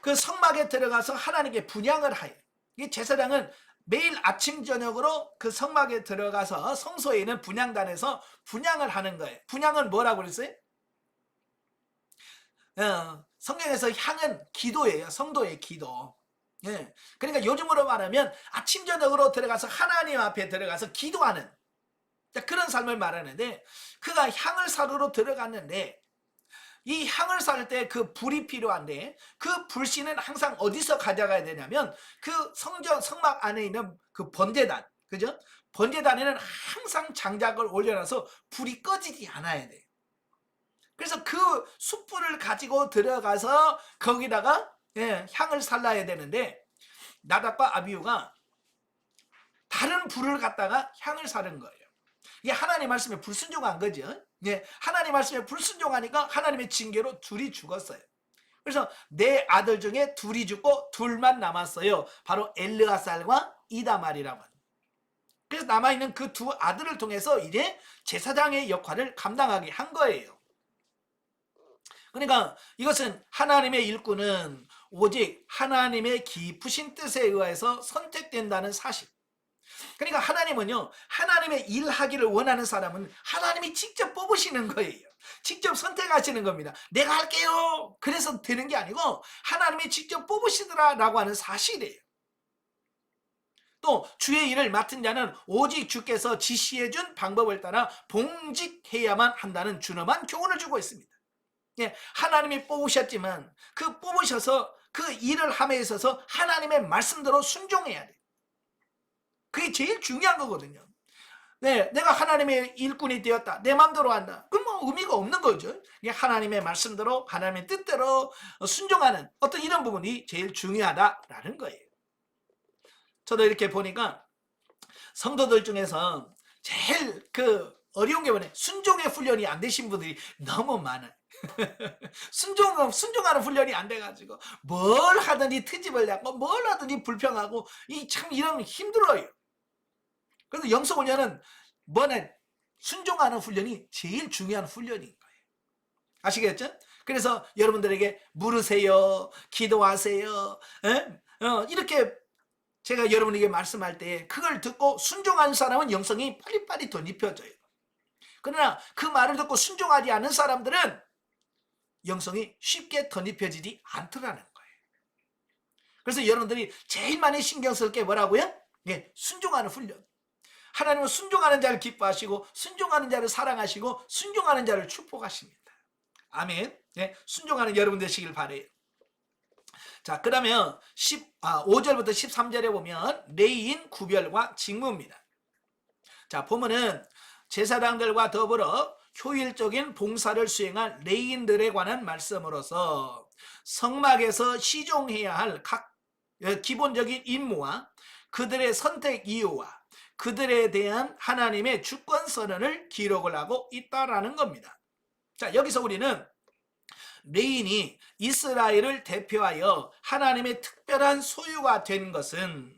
Speaker 1: 그 성막에 들어가서 하나님께 분향을 하여. 이 제사장은 매일 아침 저녁으로 그 성막에 들어가서 성소에 있는 분향단에서 분향을 하는 거예요. 분향은 뭐라고 그랬어요? 성경에서 향은 기도예요. 성도의 기도. 예. 그러니까 요즘으로 말하면 아침 저녁으로 들어가서 하나님 앞에 들어가서 기도하는 그런 삶을 말하는데 그가 향을 사르러 들어갔는데 이 향을 살 때 그 불이 필요한데 그 불씨는 항상 어디서 가져가야 되냐면 그 성막 안에 있는 그 번제단, 그죠? 번제단에는 항상 장작을 올려놔서 불이 꺼지지 않아야 돼요. 그래서 그 숯불을 가지고 들어가서 거기다가 향을 살라야 되는데 나답과 아비후가 다른 불을 갖다가 향을 사는 거예요. 이게 하나님 말씀에 불순종한 거죠. 하나님 말씀에 불순종하니까 하나님의 징계로 둘이 죽었어요. 그래서 내 아들 중에 둘이 죽고 둘만 남았어요. 바로 엘르아살과 이다말이라고 합니다. 그래서 남아있는 그 두 아들을 통해서 이제 제사장의 역할을 감당하게 한 거예요. 그러니까 이것은 하나님의 일꾼은 오직 하나님의 깊으신 뜻에 의해서 선택된다는 사실. 그러니까 하나님은요, 하나님의 일하기를 원하는 사람은 하나님이 직접 뽑으시는 거예요. 직접 선택하시는 겁니다. 내가 할게요. 그래서 되는 게 아니고 하나님이 직접 뽑으시더라라고 하는 사실이에요. 또 주의 일을 맡은 자는 오직 주께서 지시해준 방법을 따라 봉직해야만 한다는 준엄한 교훈을 주고 있습니다. 예, 하나님이 뽑으셨지만 그 뽑으셔서 그 일을 함에 있어서 하나님의 말씀대로 순종해야 돼요. 그게 제일 중요한 거거든요. 네, 내가 하나님의 일꾼이 되었다. 내 마음대로 한다. 그건 뭐 의미가 없는 거죠. 하나님의 말씀대로, 하나님의 뜻대로 순종하는 어떤 이런 부분이 제일 중요하다라는 거예요. 저도 이렇게 보니까 성도들 중에서 제일 어려운 게 뭐냐, 순종의 훈련이 안 되신 분들이 너무 많아요. 순종하는 훈련이 안 돼가지고 뭘 하든지 트집을 잡고 뭘 하든지 불평하고 참 이런 힘들어요. 그래서 영성훈련은 뭐냐, 순종하는 훈련이 제일 중요한 훈련인 거예요. 아시겠죠? 그래서 여러분들에게 물으세요, 기도하세요, 이렇게 제가 여러분에게 말씀할 때 그걸 듣고 순종하는 사람은 영성이 빨리빨리 덧입혀져요. 그러나 그 말을 듣고 순종하지 않은 사람들은 영성이 쉽게 덧입혀지지 않더라는 거예요. 그래서 여러분들이 제일 많이 신경 쓸 게 뭐라고요? 네, 순종하는 훈련. 하나님은 순종하는 자를 기뻐하시고 순종하는 자를 사랑하시고 순종하는 자를 축복하십니다. 아멘. 네, 순종하는 여러분 되시길 바래요. 자, 그러면 5절부터 13절에 보면 레위인 구별과 직무입니다. 자, 보면은 제사장들과 더불어 효율적인 봉사를 수행할 레위인들에 관한 말씀으로서 성막에서 시종해야 할 각 기본적인 임무와 그들의 선택 이유와 그들에 대한 하나님의 주권 선언을 기록을 하고 있다라는 겁니다. 자, 여기서 우리는 레위인이 이스라엘을 대표하여 하나님의 특별한 소유가 된 것은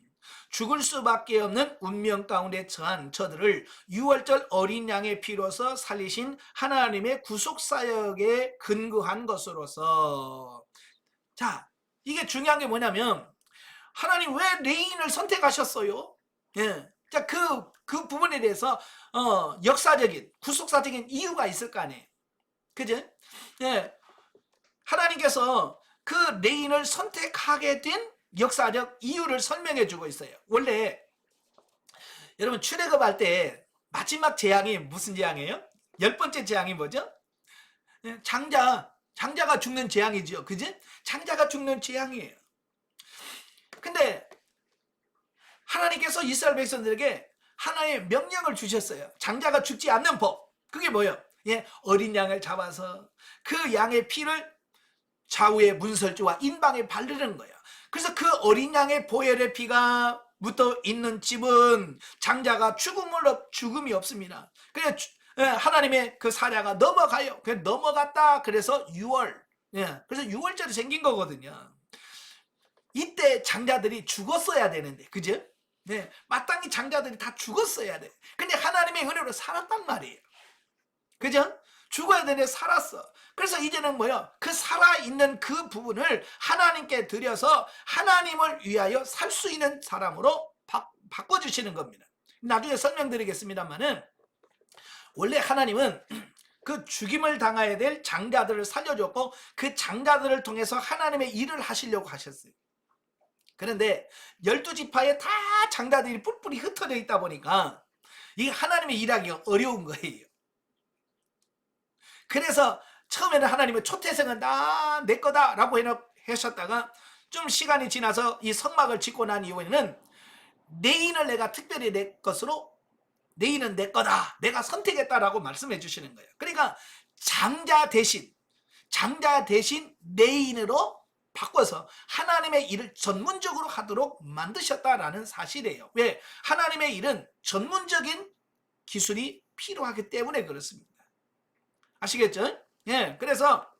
Speaker 1: 죽을 수밖에 없는 운명 가운데 처한 저들을 유월절 어린 양의 피로서 살리신 하나님의 구속사역에 근거한 것으로서, 자, 이게 중요한 게 뭐냐면 하나님 왜 레위인을 선택하셨어요? 예. 자, 그 부분에 대해서 역사적인 구속사적인 이유가 있을 거 아니에요. 그죠? 예. 하나님께서 그 레위인을 선택하게 된 역사적 이유를 설명해 주고 있어요. 원래 여러분 출애굽할 때 마지막 재앙이 무슨 재앙이에요? 10번째 재앙이 뭐죠? 장자가 죽는 재앙이죠. 그지? 장자가 죽는 재앙이에요. 근데 하나님께서 이스라엘 백성들에게 하나의 명령을 주셨어요. 장자가 죽지 않는 법. 그게 뭐예요? 예, 어린 양을 잡아서 그 양의 피를 좌우의 문설주와 인방에 바르는 거예요. 그래서 그 어린 양의 보혈의 피가 묻어 있는 집은 장자가 죽음이 없습니다. 그래서 하나님의 그 사자가 넘어가요. 그래서 넘어갔다. 그래서 6월. 예, 그래서 6월절이 생긴 거거든요. 이때 장자들이 죽었어야 되는데, 그죠? 네, 마땅히 장자들이 다 죽었어야 돼. 근데 하나님의 은혜로 살았단 말이에요. 그죠? 죽어야 되는데 살았어. 그래서 이제는 뭐요? 그 살아있는 그 부분을 하나님께 드려서 하나님을 위하여 살 수 있는 사람으로 바꿔주시는 겁니다. 나중에 설명드리겠습니다만은, 원래 하나님은 그 죽임을 당해야 될 장자들을 살려줬고 그 장자들을 통해서 하나님의 일을 하시려고 하셨어요. 그런데 12지파에 다 장자들이 뿔뿔이 흩어져 있다 보니까 이 하나님의 일하기가 어려운 거예요. 그래서 처음에는 하나님의 초태생은 다 내 거다라고 하셨다가 좀 시간이 지나서 이 성막을 짓고 난 이후에는 레위인을 내가 특별히 내 것으로, 레위인은 내 거다, 내가 선택했다라고 말씀해 주시는 거예요. 그러니까 장자 대신 레위인으로 바꿔서 하나님의 일을 전문적으로 하도록 만드셨다라는 사실이에요. 왜? 하나님의 일은 전문적인 기술이 필요하기 때문에 그렇습니다. 아시겠죠? 예, 그래서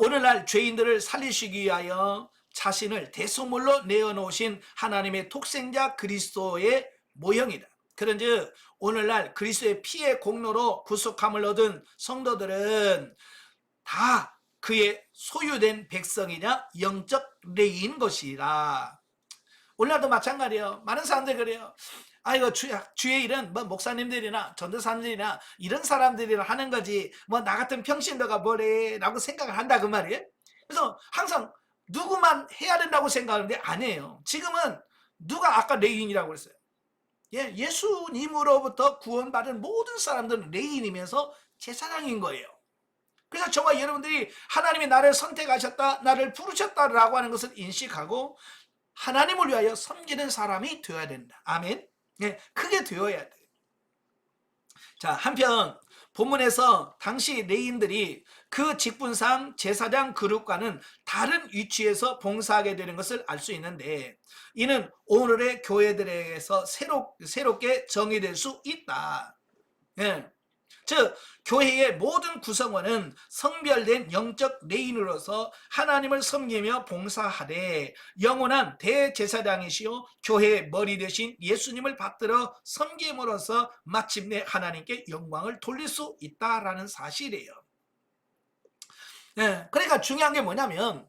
Speaker 1: 오늘날 죄인들을 살리시기 위하여 자신을 대속물로 내어놓으신 하나님의 독생자 그리스도의 모형이다. 그런즉 오늘날 그리스도의 피의 공로로 구속함을 얻은 성도들은 다 그의 소유된 백성이냐 영적 레이인 것이라. 오늘날도 마찬가지예요. 많은 사람들이 그래요. 이거 주의 일은 뭐 목사님들이나 전도사님들이나 이런 사람들이나 하는 거지 뭐 나 같은 평신도가 뭐래 라고 생각을 한다 그 말이에요. 그래서 항상 누구만 해야 된다고 생각하는데 아니에요. 지금은 누가 아까 레인이라고 그랬어요. 예수님으로부터 구원받은 모든 사람들은 레인이면서 제사장인 거예요. 그래서 저와 여러분들이 하나님이 나를 선택하셨다, 나를 부르셨다라고 하는 것을 인식하고 하나님을 위하여 섬기는 사람이 되어야 된다. 아멘. 크게 되어야 돼. 자, 한편 본문에서 당시 레인들이 그 직분상 제사장 그룹과는 다른 위치에서 봉사하게 되는 것을 알 수 있는데, 이는 오늘의 교회들에게서 새롭게 정의될 수 있다. 즉 교회의 모든 구성원은 성별된 영적 레인으로서 하나님을 섬기며 봉사하되 영원한 대제사장이시요 교회의 머리 되신 예수님을 받들어 섬김으로써 마침내 하나님께 영광을 돌릴 수 있다라는 사실이에요. 그러니까 중요한 게 뭐냐면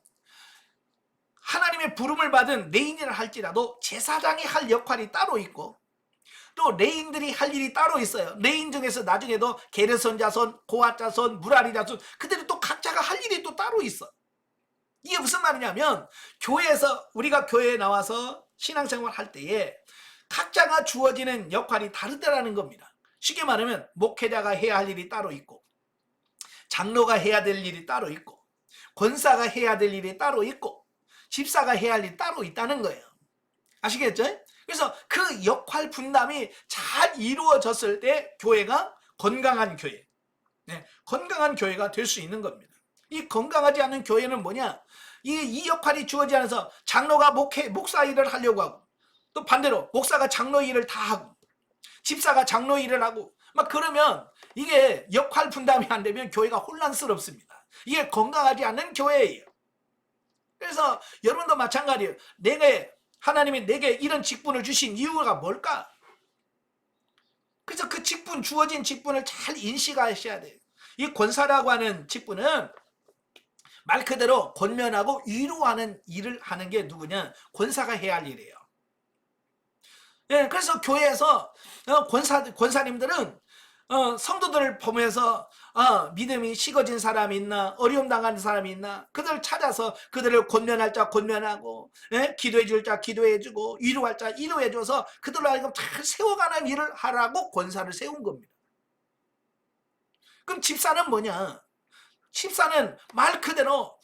Speaker 1: 하나님의 부름을 받은 레인이라 할지라도 제사장이 할 역할이 따로 있고 또 레인들이 할 일이 따로 있어요. 레인 중에서 나중에도 게르손 자손, 고앗 자손, 무라리 자손, 그들이 또 각자가 할 일이 또 따로 있어. 이게 무슨 말이냐면 교회에서 우리가 교회에 나와서 신앙생활 할 때에 각자가 주어지는 역할이 다르다라는 겁니다. 쉽게 말하면 목회자가 해야 할 일이 따로 있고 장로가 해야 될 일이 따로 있고 권사가 해야 될 일이 따로 있고 집사가 해야 할 일이 따로 있다는 거예요. 아시겠죠? 그래서 그 역할 분담이 잘 이루어졌을 때 교회가 건강한 교회, 건강한 교회가 될 수 있는 겁니다. 이 건강하지 않은 교회는 뭐냐? 이 역할이 주어지지 않아서 장로가 목사 일을 하려고 하고 또 반대로 목사가 장로 일을 다 하고 집사가 장로 일을 하고 막 그러면 이게 역할 분담이 안 되면 교회가 혼란스럽습니다. 이게 건강하지 않은 교회예요. 그래서 여러분도 마찬가지예요. 하나님이 내게 이런 직분을 주신 이유가 뭘까? 그래서 그 직분, 주어진 직분을 잘 인식하셔야 돼요. 이 권사라고 하는 직분은 말 그대로 권면하고 위로하는 일을 하는 게 누구냐? 권사가 해야 할 일이에요. 그래서 교회에서 권사님들은 성도들을 보면서 믿음이 식어진 사람이 있나 어려움 당하는 사람이 있나 그들을 찾아서 그들을 권면할 자 권면하고 기도해 줄 자 기도해 주고 위로할 자 위로해 줘서 그들로 하여금 잘 세워가는 일을 하라고 권사를 세운 겁니다. 그럼 집사는 뭐냐? 집사는 말 그대로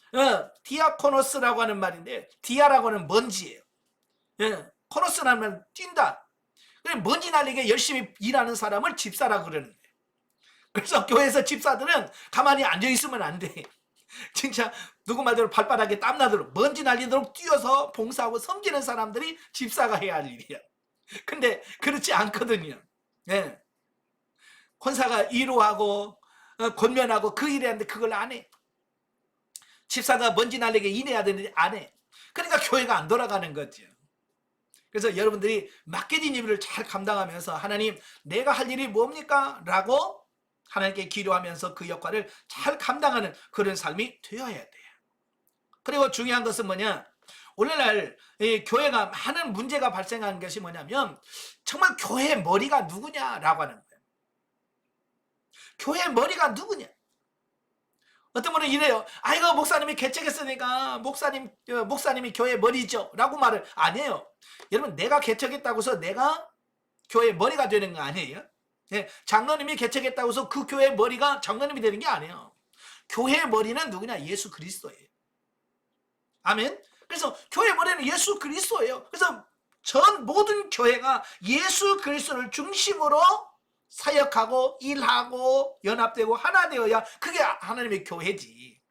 Speaker 1: 디아코노스라고 하는 말인데 디아라고 하는 먼지예요. 코노스라는 말은 뛴다. 먼지 날리게 열심히 일하는 사람을 집사라고 그러는데 그래서 교회에서 집사들은 가만히 앉아있으면 안 돼. 진짜 누구 말대로 발바닥에 땀나도록 먼지 날리도록 뛰어서 봉사하고 섬기는 사람들이 집사가 해야 할 일이야. 근데 그렇지 않거든요. 권사가 위로하고 권면하고 그 일을 하는데 그걸 안 해. 집사가 먼지 날리게 일해야 되는데 안 해. 그러니까 교회가 안 돌아가는 거죠. 그래서 여러분들이 맡겨진 일을 잘 감당하면서 하나님 내가 할 일이 뭡니까? 라고 하나님께 기도하면서 그 역할을 잘 감당하는 그런 삶이 되어야 돼요. 그리고 중요한 것은 뭐냐? 오늘날 교회가 많은 문제가 발생하는 것이 뭐냐면 정말 교회의 머리가 누구냐라고 하는 거예요. 교회의 머리가 누구냐? 어떤 분은 이래요. 이거 목사님이 개척했으니까 목사님이 교회 머리죠 라고 말을 안 해요. 여러분 내가 개척했다고 해서 내가 교회 머리가 되는 거 아니에요. 장로님이 개척했다고 해서 그 교회 머리가 장로님이 되는 게 아니에요. 교회의 머리는 누구냐? 예수 그리스도예요. 아멘. 그래서 교회 머리는 예수 그리스도예요. 그래서 전 모든 교회가 예수 그리스도를 중심으로 사역하고 일하고 연합되고 하나 되어야 그게 하나님의 교회지.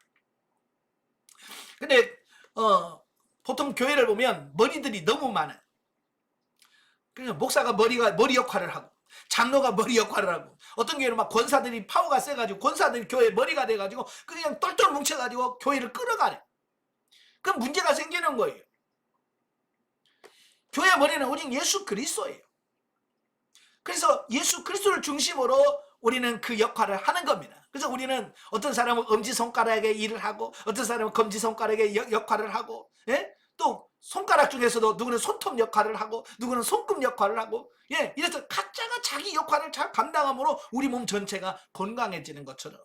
Speaker 1: 근데 보통 교회를 보면 머리들이 너무 많아요. 그래서 목사가 머리 역할을 하고 장로가 머리 역할을 하고 어떤 교회는 막 권사들이 파워가 세가지고 권사들이 교회 머리가 돼가지고 그냥 똘똘 뭉쳐가지고 교회를 끌어가래. 그럼 문제가 생기는 거예요. 교회 머리는 오직 예수 그리스도예요. 그래서 예수 그리스도를 중심으로 우리는 그 역할을 하는 겁니다. 그래서 우리는 어떤 사람은 엄지손가락에 일을 하고 어떤 사람은 검지손가락에 역할을 하고, 예? 또 손가락 중에서도 누구는 손톱 역할을 하고 누구는 손금 역할을 하고, 예, 이래서 각자가 자기 역할을 잘 감당함으로 우리 몸 전체가 건강해지는 것처럼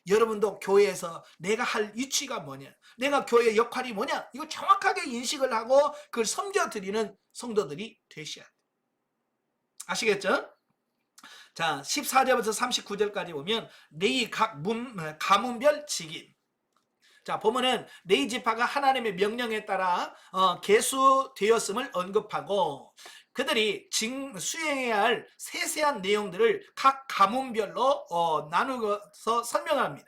Speaker 1: 여러분도 교회에서 내가 할 위치가 뭐냐, 내가 교회의 역할이 뭐냐, 이거 정확하게 인식을 하고 그걸 섬겨드리는 성도들이 되셔야 돼요. 아시겠죠? 자, 14절부터 39절까지 보면 레위 각 가문별 직임. 자, 보면은 레위 지파가 하나님의 명령에 따라 계수되었음을 언급하고 그들이 수행해야 할 세세한 내용들을 각 가문별로 나누어서 설명합니다.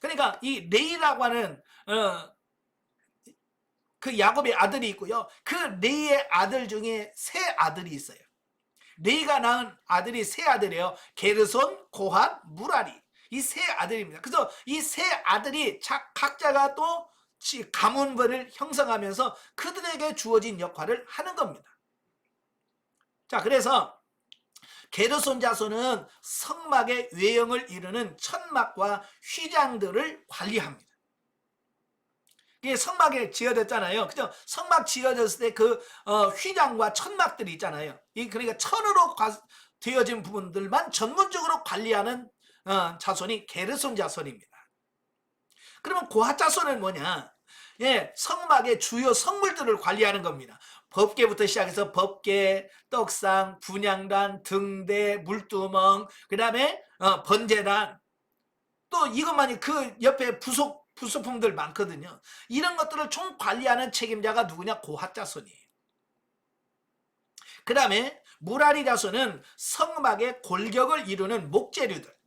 Speaker 1: 그러니까 이 레위라고 하는 그 야곱의 아들이 있고요. 그 레위의 아들 중에 세 아들이 있어요. 레위가 낳은 아들이 세 아들이에요. 게르손, 고핫, 무라리. 이 세 아들입니다. 그래서 이 세 아들이 각자가 또 가문별을 형성하면서 그들에게 주어진 역할을 하는 겁니다. 자, 그래서 게르손 자손은 성막의 외형을 이루는 천막과 휘장들을 관리합니다. 이게 성막에 지어졌잖아요. 그죠? 성막 지어졌을 때 그 휘장과 천막들이 있잖아요. 그러니까 천으로 되어진 부분들만 전문적으로 관리하는 자손이 게르손 자손입니다. 그러면 고핫 자손은 뭐냐? 예, 성막의 주요 성물들을 관리하는 겁니다. 법궤부터 시작해서 법궤, 떡상, 분향단, 등대, 물두멍, 그 다음에 번제단, 또 이것만이 그 옆에 부속품들 많거든요. 이런 것들을 총 관리하는 책임자가 누구냐? 고핫 자손이에요. 그 다음에 무라리 자손은 성막의 골격을 이루는 목재류들.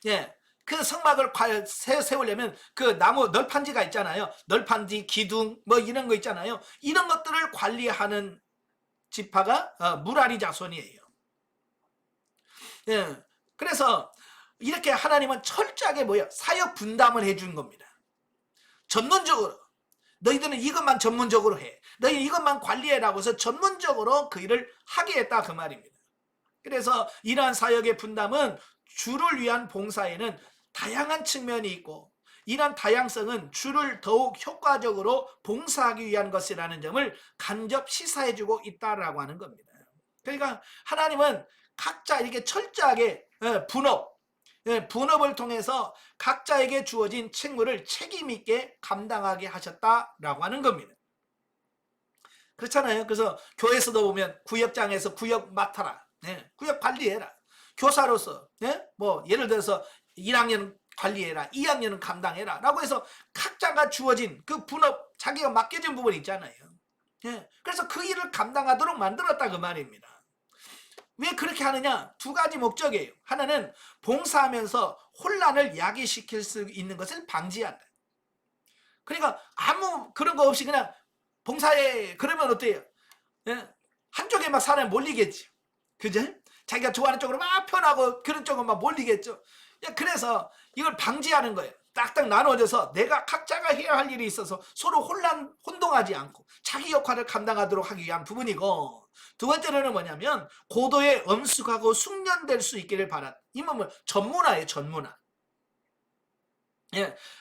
Speaker 1: 예, 그 성막을 세우려면 그 나무 널판지가 있잖아요. 널판지, 기둥 뭐 이런 거 있잖아요. 이런 것들을 관리하는 지파가 무라리 자손이에요. 예, 그래서 이렇게 하나님은 철저하게 사역 분담을 해준 겁니다. 전문적으로 너희들은 이것만 전문적으로 해, 너희 이것만 관리해라고 해서 전문적으로 그 일을 하게 했다 그 말입니다. 그래서 이러한 사역의 분담은 주를 위한 봉사에는 다양한 측면이 있고 이러한 다양성은 주를 더욱 효과적으로 봉사하기 위한 것이라는 점을 간접 시사해주고 있다라고 하는 겁니다. 그러니까 하나님은 각자 이렇게 철저하게 분업을 통해서 각자에게 주어진 책무를 책임 있게 감당하게 하셨다라고 하는 겁니다. 그렇잖아요. 그래서 교회에서도 보면 구역장에서 구역 맡아라, 구역 관리해라. 교사로서 뭐 예를 들어서 1학년 관리해라, 2학년은 감당해라 라고 해서 각자가 주어진 그 분업, 자기가 맡겨진 부분이 있잖아요. 그래서 그 일을 감당하도록 만들었다 그 말입니다. 왜 그렇게 하느냐? 두 가지 목적이에요. 하나는 봉사하면서 혼란을 야기시킬 수 있는 것을 방지한다. 그러니까 아무 그런 거 없이 그냥 봉사해 그러면 어때요? 한쪽에 막 사람이 몰리겠지. 그죠? 자기가 좋아하는 쪽으로 막 편하고 그런 쪽으로 막 몰리겠죠. 그래서 이걸 방지하는 거예요. 딱딱 나눠져서 내가 각자가 해야 할 일이 있어서 서로 혼동하지 않고 자기 역할을 감당하도록 하기 위한 부분이고, 두 번째로는 뭐냐면 고도의 엄숙하고 숙련될 수 있기를 바란다. 이 몸은 전문화예요. 전문화.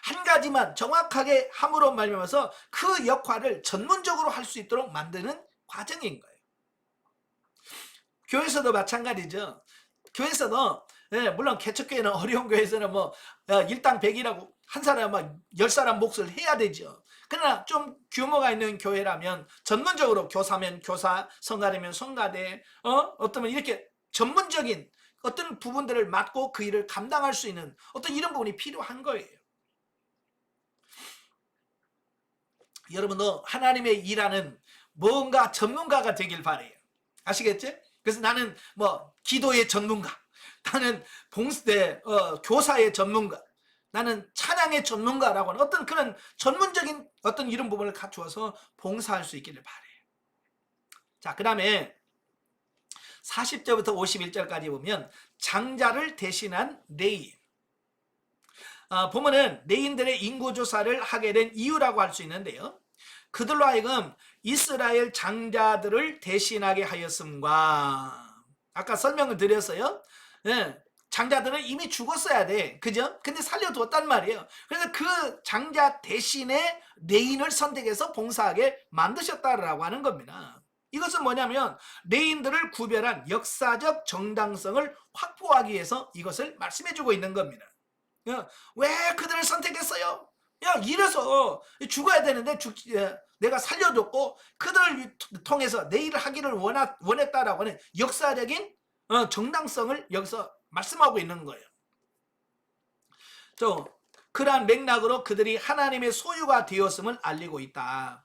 Speaker 1: 한 가지만 정확하게 함으로 말미암아서 그 역할을 전문적으로 할 수 있도록 만드는 과정인 거예요. 교회에서도 마찬가지죠. 교회에서도 물론 개척교회는 어려운 교회에서는 뭐 일당백이라고 한 사람 막 10사람 몫을 해야 되죠. 그러나 좀 규모가 있는 교회라면 전문적으로 교사면 교사, 성가대면 성가대, 어쩌면 이렇게 전문적인 어떤 부분들을 맡고 그 일을 감당할 수 있는 어떤 이런 부분이 필요한 거예요. 여러분도 하나님의 일하는 뭔가 전문가가 되길 바래요. 아시겠지? 그래서 나는 뭐 기도의 전문가, 나는 교사의 전문가, 나는 찬양의 전문가라고 하는 어떤 그런 전문적인 어떤 이런 부분을 갖추어서 봉사할 수 있기를 바래요. 자, 그 다음에 40절부터 51절까지 보면 장자를 대신한 레위. 보면은 레위인들의 인구조사를 하게 된 이유라고 할 수 있는데요. 그들로 하여금 이스라엘 장자들을 대신하게 하였음과, 아까 설명을 드렸어요. 예, 장자들은 이미 죽었어야 돼. 그죠? 근데 살려두었단 말이에요. 그래서 그 장자 대신에 레인을 선택해서 봉사하게 만드셨다라고 하는 겁니다. 이것은 뭐냐면 레인들을 구별한 역사적 정당성을 확보하기 위해서 이것을 말씀해주고 있는 겁니다. 왜 그들을 선택했어요? 야, 이래서 죽어야 되는데 내가 살려줬고 그들을 통해서 내 일을 하기를 원했다라고 하는 역사적인 정당성을 여기서 말씀하고 있는 거예요. 그러한 맥락으로 그들이 하나님의 소유가 되었음을 알리고 있다.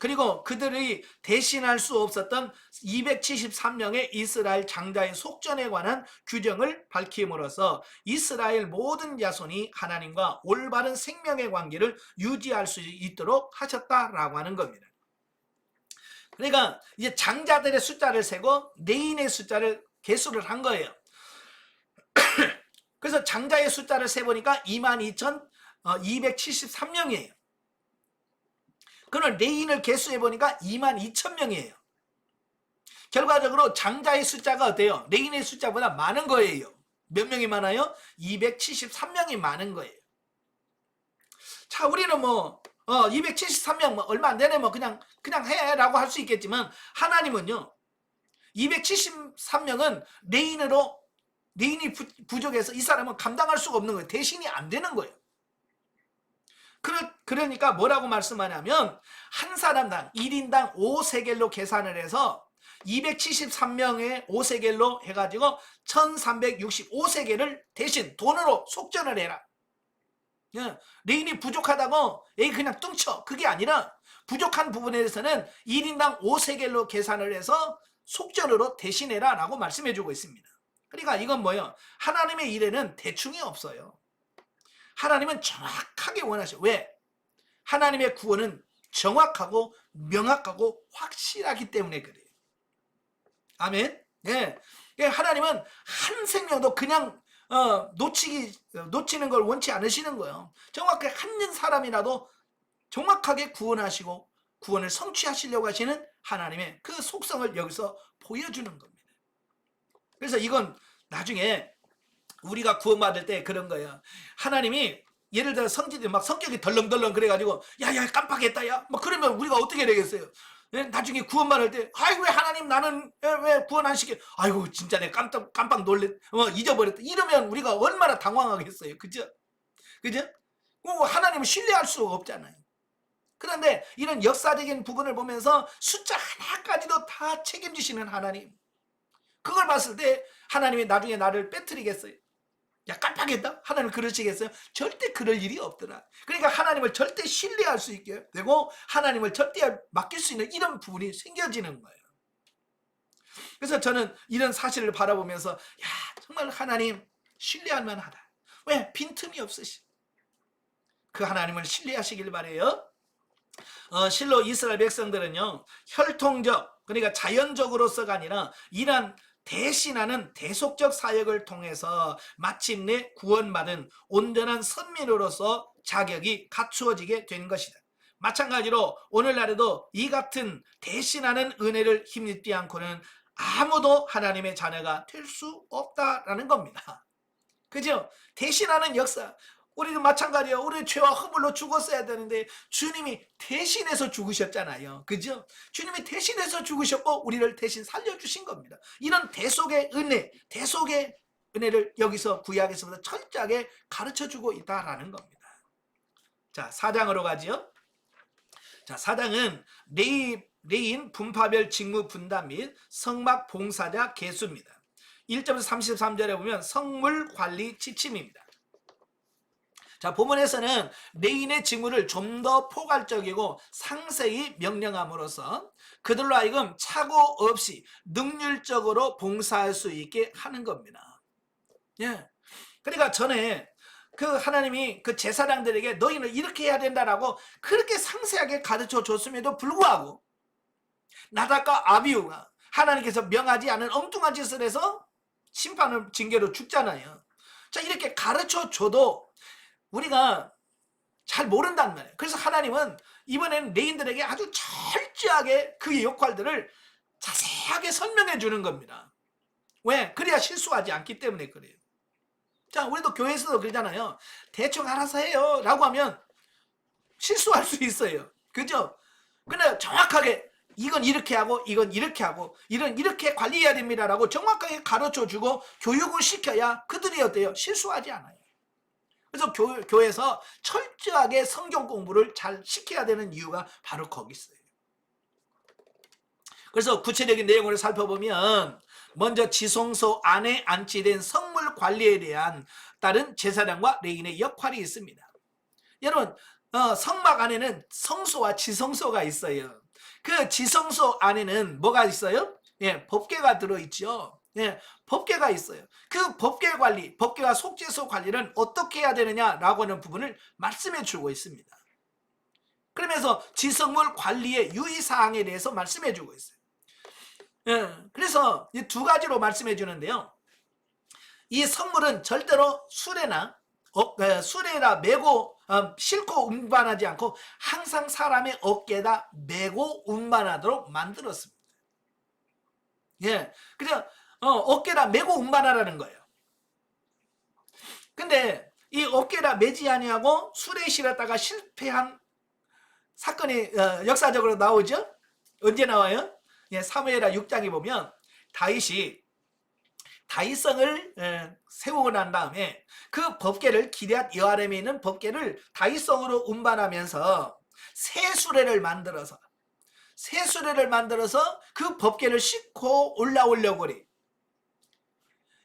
Speaker 1: 그리고 그들이 대신할 수 없었던 273명의 이스라엘 장자의 속전에 관한 규정을 밝힘으로써 이스라엘 모든 자손이 하나님과 올바른 생명의 관계를 유지할 수 있도록 하셨다라고 하는 겁니다. 그러니까 이제 장자들의 숫자를 세고 레인의 숫자를 계수를 한 거예요. 그래서 장자의 숫자를 세보니까 22,273명이에요. 그러면 레인을 개수해보니까 22,000명이에요. 결과적으로 장자의 숫자가 어때요? 레인의 숫자보다 많은 거예요. 몇 명이 많아요? 273명이 많은 거예요. 자, 우리는 273명 얼마 안 되네 그냥 해라고 할 수 있겠지만 하나님은요 273명은 레인이 부족해서 이 사람은 감당할 수가 없는 거예요. 대신이 안 되는 거예요. 그러니까 뭐라고 말씀하냐면 한 사람당 1인당 5세겔로 계산을 해서 273명의 5세겔로 해가지고 1365세겔을 대신 돈으로 속전을 해라. 레인이 부족하다고 그냥 뚱쳐. 그게 아니라 부족한 부분에 대해서는 1인당 5세겔로 계산을 해서 속전으로 대신해라 라고 말씀해주고 있습니다. 그러니까 이건 뭐예요? 하나님의 일에는 대충이 없어요. 하나님은 정확하게 원하셔. 왜? 하나님의 구원은 정확하고 명확하고 확실하기 때문에 그래요. 아멘. 하나님은 한 생명도 그냥 놓치는 걸 원치 않으시는 거예요. 정확하게 한 사람이라도 정확하게 구원하시고 구원을 성취하시려고 하시는 하나님의 그 속성을 여기서 보여주는 겁니다. 그래서 이건 나중에 우리가 구원받을 때 그런 거예요. 하나님이 예를 들어 성질이 성격이 덜렁덜렁 그래가지고 야야 깜빡했다 야 그러면 우리가 어떻게 되겠어요? 나중에 구원받을 때 아이고 왜 하나님 나는 왜 구원 안 시켜? 아이고 진짜 내가 깜빡 놀래 잊어버렸다 이러면 우리가 얼마나 당황하겠어요. 그죠? 하나님을 신뢰할 수가 없잖아요. 그런데 이런 역사적인 부분을 보면서 숫자 하나까지도 다 책임지시는 하나님, 그걸 봤을 때 하나님이 나중에 나를 빼뜨리겠어요? 야 깜빡했다? 하나님 그러시겠어요? 절대 그럴 일이 없더라. 그러니까 하나님을 절대 신뢰할 수 있게 되고 하나님을 절대 맡길 수 있는 이런 부분이 생겨지는 거예요. 그래서 저는 이런 사실을 바라보면서 야 정말 하나님 신뢰할 만하다. 왜? 빈틈이 없으시. 그 하나님을 신뢰하시길 바래요. 실로 이스라엘 백성들은요 혈통적 그러니까 자연적으로서가 아니라 이런 대신하는 대속적 사역을 통해서 마침내 구원받은 온전한 선민으로서 자격이 갖추어지게 된 것이다. 마찬가지로 오늘날에도 이 같은 대신하는 은혜를 힘입지 않고는 아무도 하나님의 자녀가 될 수 없다라는 겁니다. 그죠? 대신하는 역사. 우리는 마찬가지예요. 우리 죄와 허물로 죽었어야 되는데 주님이 대신해서 죽으셨잖아요. 그죠? 주님이 대신해서 죽으셨고 우리를 대신 살려주신 겁니다. 이런 대속의 은혜를 여기서 구약에서부터 철저하게 가르쳐주고 있다라는 겁니다. 자, 4장으로 가죠. 자, 4장은 레인 분파별 직무 분담 및 성막 봉사자 개수입니다. 1절에서 33절에 보면 성물 관리 지침입니다. 자, 본문에서는 레인의 직무를 좀 더 포괄적이고 상세히 명령함으로써 그들로 하여금 착오 없이 능률적으로 봉사할 수 있게 하는 겁니다. 그러니까 전에 그 하나님이 그 제사장들에게 너희는 이렇게 해야 된다라고 그렇게 상세하게 가르쳐 줬음에도 불구하고 나답과 아비후가 하나님께서 명하지 않은 엉뚱한 짓을 해서 심판을 징계로 죽잖아요. 자, 이렇게 가르쳐 줘도 우리가 잘 모른단 말이에요. 그래서 하나님은 이번에는 레인들에게 아주 철저하게 그의 역할들을 자세하게 설명해 주는 겁니다. 왜? 그래야 실수하지 않기 때문에 그래요. 자, 우리도 교회에서도 그러잖아요. 대충 알아서 해요 라고 하면 실수할 수 있어요. 그죠? 근데 정확하게 이건 이렇게 하고 이건 이렇게 하고 이런 이렇게 관리해야 됩니다라고 정확하게 가르쳐주고 교육을 시켜야 그들이 어때요? 실수하지 않아요. 그래서 교회에서 철저하게 성경 공부를 잘 시켜야 되는 이유가 바로 거기 있어요. 그래서 구체적인 내용을 살펴보면 먼저 지성소 안에 안치된 성물 관리에 대한 따른 제사장과 레위인의 역할이 있습니다. 여러분 성막 안에는 성소와 지성소가 있어요. 그 지성소 안에는 뭐가 있어요? 예, 법궤가 들어있죠. 예, 법궤가 있어요. 그 법궤 관리, 법궤와 속죄소 관리는 어떻게 해야 되느냐라고 하는 부분을 말씀해 주고 있습니다. 그러면서 지성물 관리의 유의사항에 대해서 말씀해 주고 있어요. 예, 그래서 이 두 가지로 말씀해 주는데요. 이 성물은 절대로 수레나 메고 싣고 운반하지 않고 항상 사람의 어깨에다 메고 운반하도록 만들었습니다. 예, 그래서 어깨에다 메고 운반하라는 거예요. 근데 이 어깨에다 메지 아니하고 수레에 실었다가 실패한 사건이 역사적으로 나오죠. 언제 나와요? 예, 사무엘하 6장에 보면 다윗이 다윗성을 세우고 난 다음에 그 법궤를 기럇 여아렘에 있는 법궤를 다윗성으로 운반하면서 새 수레를 만들어서 그 법궤를 싣고 올라오려고 그래.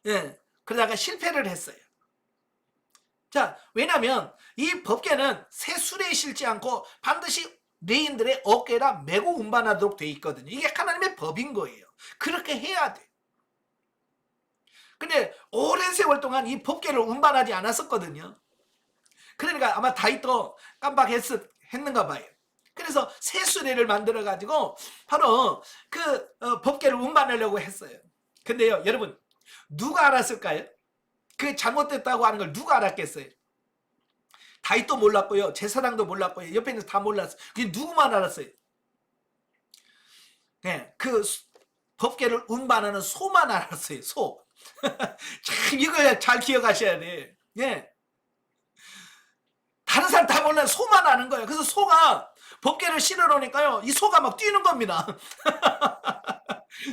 Speaker 1: 예, 그러다가 실패를 했어요. 자, 왜냐하면 이 법궤는 새 수레에 실지 않고 반드시 레인들의 어깨에다 메고 운반하도록 돼 있거든요. 이게 하나님의 법인 거예요. 그렇게 해야 돼. 근데 오랜 세월 동안 이 법궤를 운반하지 않았었거든요. 그러니까 아마 다윗도 깜빡했는가 봐요. 그래서 새 수레를 만들어 가지고 바로 그 법궤를 운반하려고 했어요. 근데요, 여러분, 누가 알았을까요? 그 잘못됐다고 하는 걸 누가 알았겠어요? 다윗도 몰랐고요, 제사장도 몰랐고요, 옆에 있는 다 몰랐어요. 그게 누구만 알았어요? 네, 그 법궤를 운반하는 소만 알았어요. 소. 참 이거 잘 기억하셔야 돼. 예. 다른 사람 다 몰라요. 소만 아는 거예요. 그래서 소가 법궤를 실어 놓으니까요, 이 소가 막 뛰는 겁니다.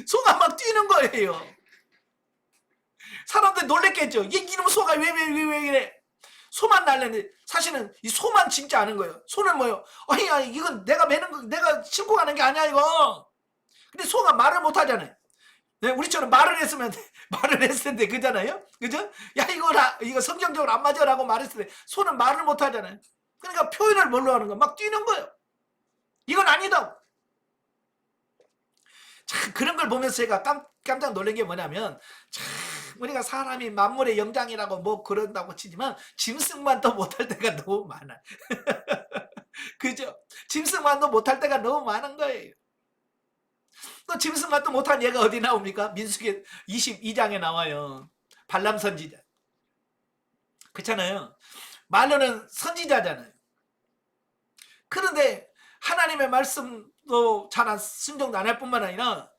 Speaker 1: 소가 막 뛰는 거예요. 사람들 놀랬겠죠. 이놈 소가 왜 이래? 소만 날렸는데 사실은 이 소만 진짜 아는 거예요. 소는 뭐예요? 아니 이건 내가 매는 거, 내가 싣고 가는 게 아니야 이거. 근데 소가 말을 못 하잖아요. 네, 우리처럼 말을 했으면 말을 했을 텐데 그잖아요. 그죠? 야 이거 성경적으로 안 맞아라고 말했을 때 소는 말을 못 하잖아요. 그러니까 표현을 뭘로 하는 거? 막 뛰는 거예요. 이건 아니다. 참 그런 걸 보면서 제가 깜짝 놀란 게 뭐냐면, 참 우리가 사람이 만물의 영장이라고 뭐 그런다고 치지만 짐승만도 못할 때가 너무 많아. 그죠? 짐승만도 못할 때가 너무 많은 거예요. 또 짐승만도 못한 얘가 어디 나옵니까? 민수기 22장에 나와요. 발람 선지자. 그렇잖아요. 말로는 선지자잖아요. 그런데 하나님의 말씀도 잘 순종도 안 할 뿐만 아니라,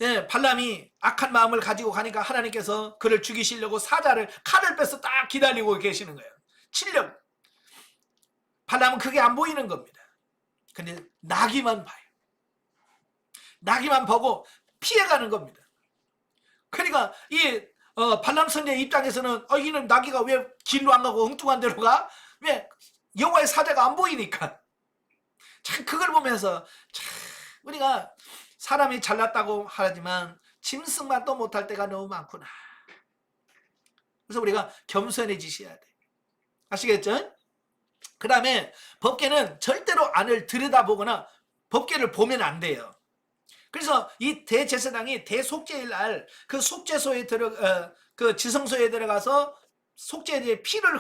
Speaker 1: 예, 발람이 악한 마음을 가지고 가니까 하나님께서 그를 죽이시려고 칼을 빼서 딱 기다리고 계시는 거예요. 치려고. 발람은 그게 안 보이는 겁니다. 근데 나귀만 봐요. 나귀만 보고 피해가는 겁니다. 그러니까 이 발람 선지의 입장에서는 이는 나귀가 왜 길로 안 가고 엉뚱한 데로 가? 왜? 여호와의 사자가 안 보이니까. 참 그걸 보면서 참 우리가 사람이 잘났다고 하지만 짐승만도 못할 때가 너무 많구나. 그래서 우리가 겸손해지셔야 돼. 아시겠죠? 그 다음에 법궤는 절대로 안을 들여다보거나 법궤를 보면 안 돼요. 그래서 이 대제사장이 대속죄일 날 그 속죄소에 그 지성소에 들어가서 속죄의 피를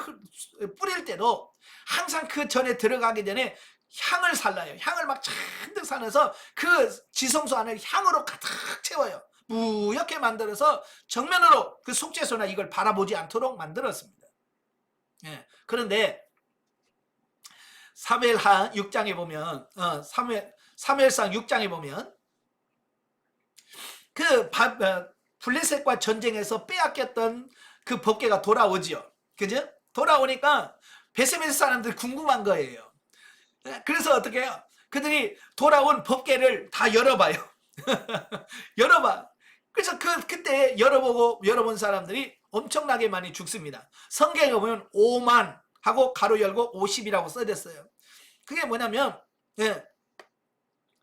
Speaker 1: 뿌릴 때도 항상 그 전에 들어가기 전에 향을 살라요. 향을 막 잔뜩 사면서 그 지성소 안을 향으로 가득 채워요. 뿌옇게 만들어서 정면으로 그 속죄소나 이걸 바라보지 않도록 만들었습니다. 예. 그런데 사무엘하 6장에 보면 사무엘상 6장에 보면 그 블레셋과 전쟁에서 빼앗겼던 그 법궤가 돌아오지요. 그죠? 돌아오니까 베세메스 사람들이 궁금한 거예요. 그래서 어떻게 해요? 그들이 돌아온 법궤를 다 열어봐요. 열어봐. 그래서 그때 열어본 사람들이 엄청나게 많이 죽습니다. 성경에 보면 5만 하고 가로 열고 50이라고 써졌어요. 그게 뭐냐면,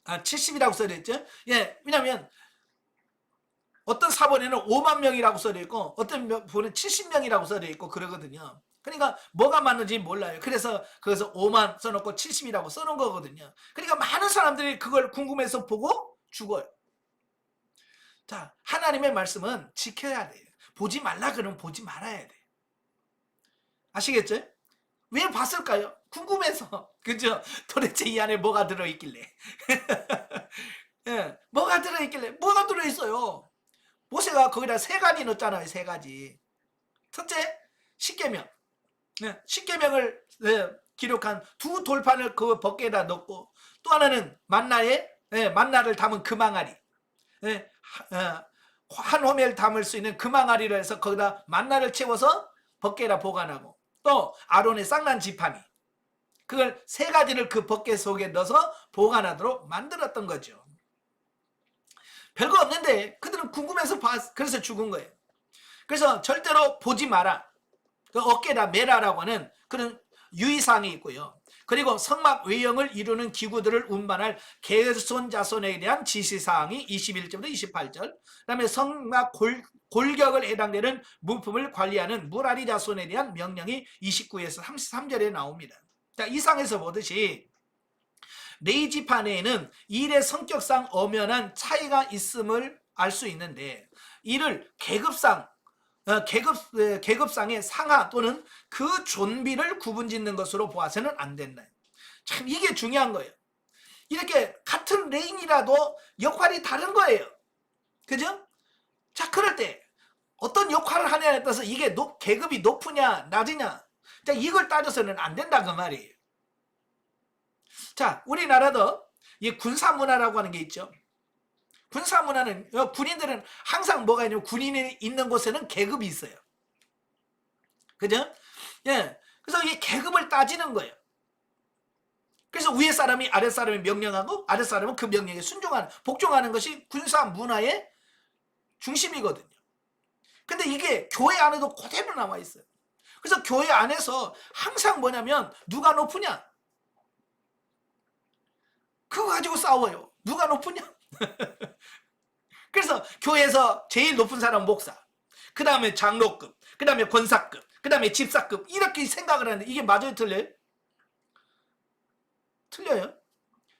Speaker 1: 70이라고 써졌죠. 왜냐면 어떤 사본에는 5만 명이라고 써져 있고 어떤 본은 70명이라고 써져 있고 그러거든요. 그러니까 뭐가 맞는지 몰라요. 그래서 거기서 5만 써놓고 70이라고 써놓은 거거든요. 그러니까 많은 사람들이 그걸 궁금해서 보고 죽어요. 자, 하나님의 말씀은 지켜야 돼요. 보지 말라 그러면 보지 말아야 돼. 아시겠죠? 왜 봤을까요? 궁금해서. 그죠? 도대체 이 안에 뭐가 들어있길래. 뭐가 들어있길래. 뭐가 들어있어요. 모세가 거기다 3가지 넣었잖아요. 3가지. 첫째, 십계명. 십계명을 기록한 2 돌판을 그 벗개에다 넣고, 또 하나는 만나를 담은 금항아리, 한 호멜 담을 수 있는 금항아리를 해서 거기다 만나를 채워서 벗개에다 보관하고, 또 아론의 쌍난 지팡이, 그걸 3가지를 그 벗개 속에 넣어서 보관하도록 만들었던 거죠. 별거 없는데 그들은 궁금해서 그래서 죽은 거예요. 그래서 절대로 보지 마라. 그 어깨다 메라라고 하는 그런 유의사항이 있고요. 그리고 성막 외형을 이루는 기구들을 운반할 게르손 자손에 대한 지시사항이 21절부터 28절. 그 다음에 성막 골격을 해당되는 물품을 관리하는 무라리 자손에 대한 명령이 29에서 33절에 나옵니다. 자, 이상에서 보듯이 레위 지파내에는 일의 성격상 엄연한 차이가 있음을 알 수 있는데, 이를 계급상의 상하 또는 그 존비를 구분짓는 것으로 보아서는 안 된다. 참 이게 중요한 거예요. 이렇게 같은 레인이라도 역할이 다른 거예요. 그죠? 자, 그럴 때 어떤 역할을 하냐에 따라서 이게 계급이 높으냐 낮으냐, 자, 이걸 따져서는 안 된다 그 말이에요. 자, 우리나라도 이 군사문화라고 하는 게 있죠. 군사문화는 군인들은 항상 뭐가 있냐면 군인이 있는 곳에는 계급이 있어요. 그죠? 그래서 이 계급을 따지는 거예요. 그래서 위에 사람이 아랫 사람이 명령하고 아랫 사람은 그 명령에 복종하는 것이 군사문화의 중심이거든요. 근데 이게 교회 안에도 그대로 나와 있어요. 그래서 교회 안에서 항상 뭐냐면 누가 높으냐? 그거 가지고 싸워요. 누가 높으냐? 그래서 교회에서 제일 높은 사람은 목사, 그 다음에 장로급, 그 다음에 권사급, 그 다음에 집사급, 이렇게 생각을 하는데 이게 맞아요? 틀려요? 틀려요.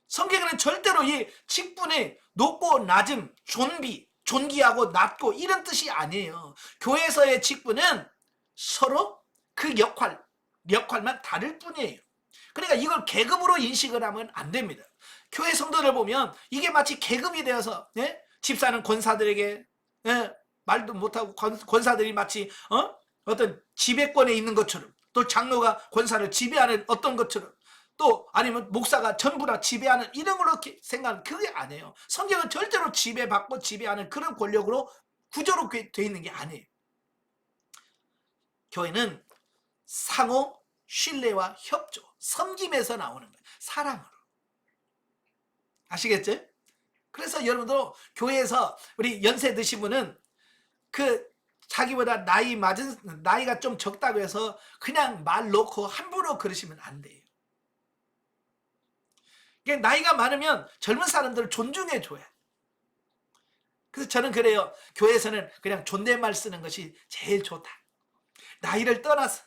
Speaker 1: 성경에는 절대로 이 직분의 높고 낮음, 존귀하고 낮고 이런 뜻이 아니에요. 교회에서의 직분은 서로 그 역할만 다를 뿐이에요. 그러니까 이걸 계급으로 인식을 하면 안 됩니다. 교회 성도들 보면 이게 마치 계급이 되어서, 집사는 권사들에게 말도 못하고 권사들이 마치 어떤 지배권에 있는 것처럼, 또 장로가 권사를 지배하는 어떤 것처럼, 또 아니면 목사가 전부 다 지배하는 이런 걸로 생각하는, 그게 아니에요. 성경은 절대로 지배받고 지배하는 그런 권력으로 구조로 되어 있는 게 아니에요. 교회는 상호 신뢰와 협조, 섬김에서 나오는 거예요. 사랑으로. 아시겠죠? 그래서 여러분도 교회에서 우리 연세 드신 분은 그 자기보다 나이가 좀 적다고 해서 그냥 말 놓고 함부로 그러시면 안 돼요. 나이가 많으면 젊은 사람들을 존중해 줘야. 그래서 저는 그래요. 교회에서는 그냥 존댓말 쓰는 것이 제일 좋다. 나이를 떠나서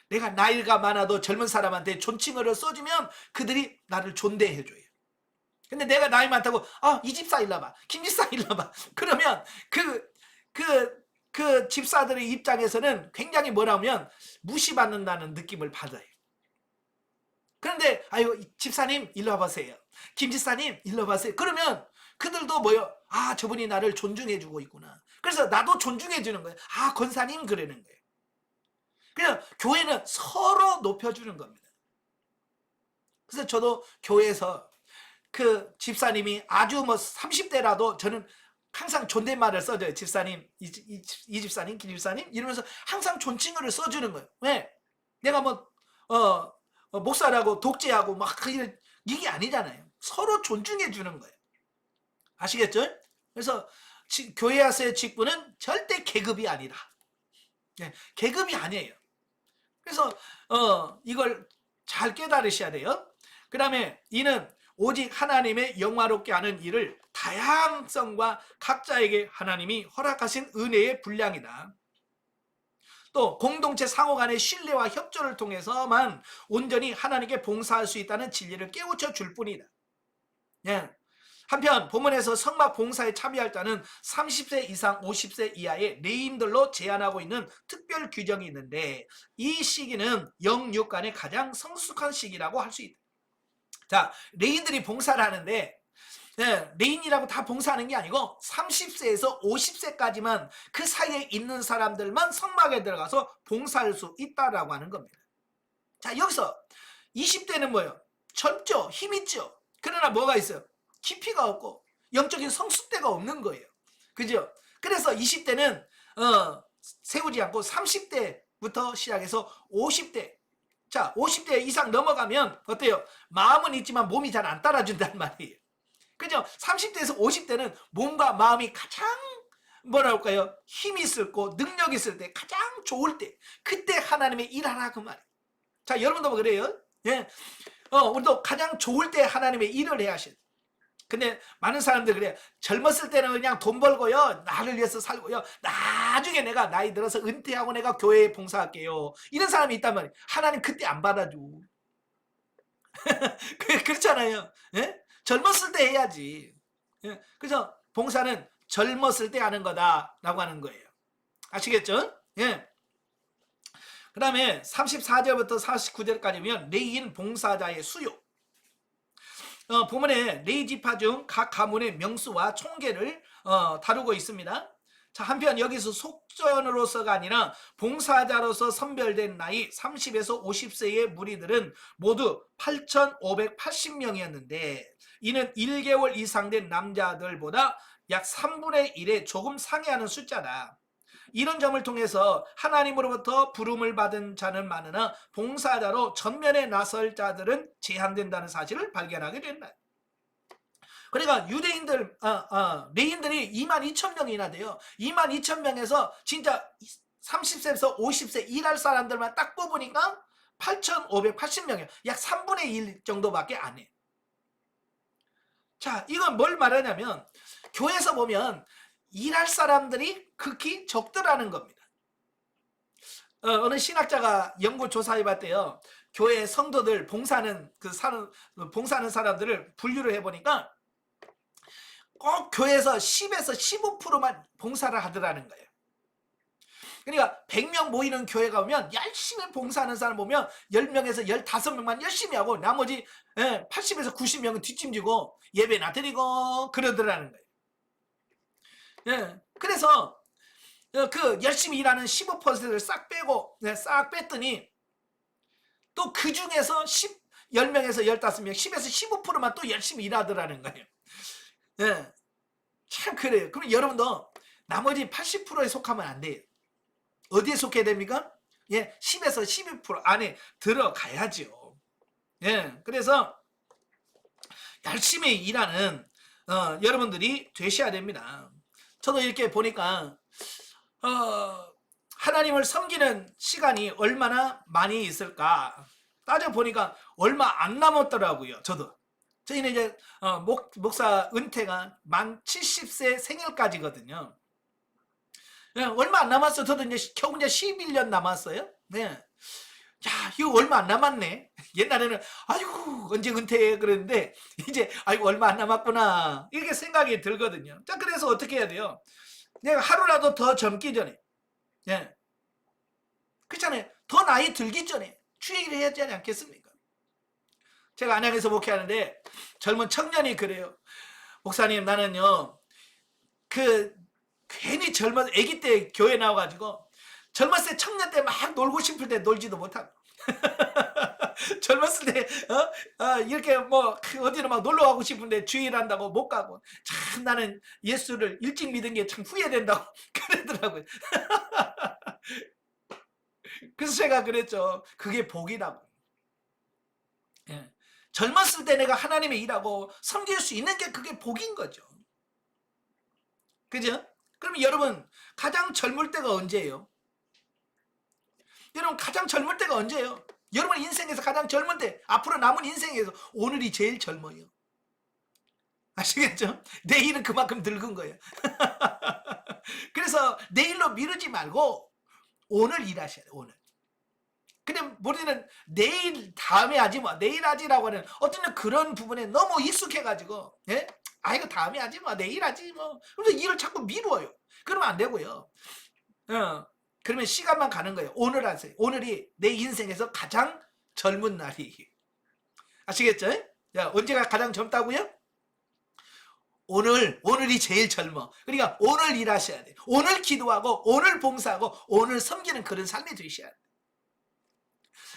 Speaker 1: 내가 나이가 많아도 젊은 사람한테 존칭어를 써주면 그들이 나를 존대해 줘요. 근데 내가 나이 많다고 이 집사 일로 와봐, 김 집사 일로 와봐, 그러면 그 집사들의 입장에서는 굉장히 뭐라면 무시받는다는 느낌을 받아요. 그런데 아유 집사님 일로 와보세요, 김 집사님 일로 와보세요, 그러면 그들도 뭐요? 저분이 나를 존중해 주고 있구나. 그래서 나도 존중해 주는 거예요. 권사님 그러는 거예요. 그냥 교회는 서로 높여주는 겁니다. 그래서 저도 교회에서 그 집사님이 아주 30대라도 저는 항상 존댓말을 써줘요. 집사님, 이 집사님, 김 집사님 이러면서 항상 존칭어를 써주는 거예요. 왜? 내가 뭐 목사라고 독재하고 막 이게 아니잖아요. 서로 존중해 주는 거예요. 아시겠죠? 그래서 교회 와서의 직분은 절대 계급이 아니라, 계급이 아니에요. 그래서 이걸 잘 깨달으셔야 돼요. 그 다음에 이는 오직 하나님의 영화롭게 하는 일을 다양성과 각자에게 하나님이 허락하신 은혜의 분량이다. 또 공동체 상호 간의 신뢰와 협조를 통해서만 온전히 하나님께 봉사할 수 있다는 진리를 깨우쳐 줄 뿐이다. 한편 본문에서 성막 봉사에 참여할 자는 30세 이상 50세 이하의 레인들로 제한하고 있는 특별 규정이 있는데, 이 시기는 영육간의 가장 성숙한 시기라고 할 수 있다. 자, 레인들이 봉사를 하는데 레인이라고 다 봉사하는 게 아니고 30세에서 50세까지만 그 사이에 있는 사람들만 성막에 들어가서 봉사할 수 있다라고 하는 겁니다. 자, 여기서 20대는 뭐예요? 젊죠? 힘있죠? 그러나 뭐가 있어요? 깊이가 없고 영적인 성숙대가 없는 거예요. 그죠? 그래서 20대는 세우지 않고 30대부터 시작해서 50대, 자 50대 이상 넘어가면 어때요? 마음은 있지만 몸이 잘 안 따라준단 말이에요. 그죠? 30대에서 50대는 몸과 마음이 가장 뭐랄까요? 힘이 있을 거, 능력 있을 때, 가장 좋을 때, 그때 하나님의 일하라 그 말이에요. 자, 여러분도 뭐 그래요? 예. 우리도 가장 좋을 때 하나님의 일을 해야 하셔요. 근데 많은 사람들 그래요. 젊었을 때는 그냥 돈 벌고요, 나를 위해서 살고요, 나중에 내가 나이 들어서 은퇴하고 내가 교회에 봉사할게요, 이런 사람이 있단 말이에요. 하나님 그때 안 받아줘. 그렇잖아요. 예? 젊었을 때 해야지. 예? 그래서 봉사는 젊었을 때 하는 거다라고 하는 거예요. 아시겠죠? 예. 그 다음에 34절부터 49절까지면 레인 봉사자의 수요. 본문에 레위 지파 중 각 가문의 명수와 총계를 다루고 있습니다. 자, 한편 여기서 속전으로서가 아니라 봉사자로서 선별된 나이 30에서 50세의 무리들은 모두 8,580명이었는데 이는 1개월 이상 된 남자들보다 약 3분의 1에 조금 상회하는 숫자다. 이런 점을 통해서 하나님으로부터 부름을 받은 자는 많으나 봉사자로 전면에 나설 자들은 제한된다는 사실을 발견하게 된다. 그러니까 유대인들, 레인들이 22,000명이나 돼요. 22,000명에서 진짜 30세에서 50세 일할 사람들만 딱 뽑으니까 8,580명이에요. 약 3분의 1 정도밖에 안 해. 자, 이건 뭘 말하냐면 교회에서 보면 일할 사람들이 극히 적더라는 겁니다. 어느 신학자가 연구 조사해봤대요. 교회 성도들 봉사하는 사람들을 분류를 해보니까 꼭 교회에서 10에서 15%만 봉사를 하더라는 거예요. 그러니까 100명 모이는 교회 가면 열심히 봉사하는 사람 보면 10명에서 15명만 열심히 하고 나머지 80에서 90명은 뒷짐지고 예배나 드리고 그러더라는 거예요. 그래서 그 열심히 일하는 15%를 싹 빼고 싹 뺐더니 또 그 중에서 10명에서 15명, 10에서 15%만 또 열심히 일하더라는 거예요. 참 그래요. 그럼 여러분도 나머지 80%에 속하면 안 돼요. 어디에 속해야 됩니까? 10에서 12% 안에 들어가야죠. 그래서 열심히 일하는 여러분들이 되셔야 됩니다. 저도 이렇게 보니까 하나님을 섬기는 시간이 얼마나 많이 있을까 따져보니까 얼마 안 남았더라고요. 저희는 이제 목사 은퇴가 만 70세 생일까지거든요. 얼마 안 남았어. 저도 이제 겨우 이제 11년 남았어요. 자, 이거 얼마 안 남았네. 옛날에는 아이고 언제 은퇴해 그랬는데 이제 아이고 얼마 안 남았구나 이렇게 생각이 들거든요. 자, 그래서 어떻게 해야 돼요? 내가 하루라도 더 젊기 전에, 그렇잖아요. 더 나이 들기 전에 주의를 해야 되지 않겠습니까? 제가 안양에서 목회하는데 젊은 청년이 그래요. 목사님, 나는요 괜히 아기 때 교회 나와가지고 젊었을 때 청년 때 막 놀고 싶을 때 놀지도 못하고 젊었을 때 이렇게 뭐 어디로 막 놀러 가고 싶은데 주일한다고 못 가고 참 나는 예수를 일찍 믿은 게 참 후회된다고 그러더라고요. 그래서 제가 그랬죠. 그게 복이라고. 예. 젊었을 때 내가 하나님의 일하고 섬길 수 있는 게 그게 복인 거죠. 그죠? 그럼 여러분 가장 젊을 때가 언제예요? 여러분 가장 젊을 때가 언제예요? 여러분 인생에서 가장 젊은 때, 앞으로 남은 인생에서 오늘이 제일 젊어요. 아시겠죠? 내일은 그만큼 늙은 거예요. 그래서 내일로 미루지 말고 오늘 일하셔야 돼요. 오늘. 근데 우리는 내일 다음에 하지 뭐 내일 하지라고 하는 어떤 그런 부분에 너무 익숙해가지고 예? 아 이거 다음에 하지 뭐 내일 하지 뭐 그래서 일을 자꾸 미루어요. 그러면 안 되고요. 그러면 시간만 가는 거예요. 오늘 하세요. 오늘이 내 인생에서 가장 젊은 날이. 아시겠죠? 야, 언제가 가장 젊다고요? 오늘이 제일 젊어. 그러니까 오늘 일하셔야 돼요. 오늘 기도하고 오늘 봉사하고 오늘 섬기는 그런 삶이 되셔야 돼요.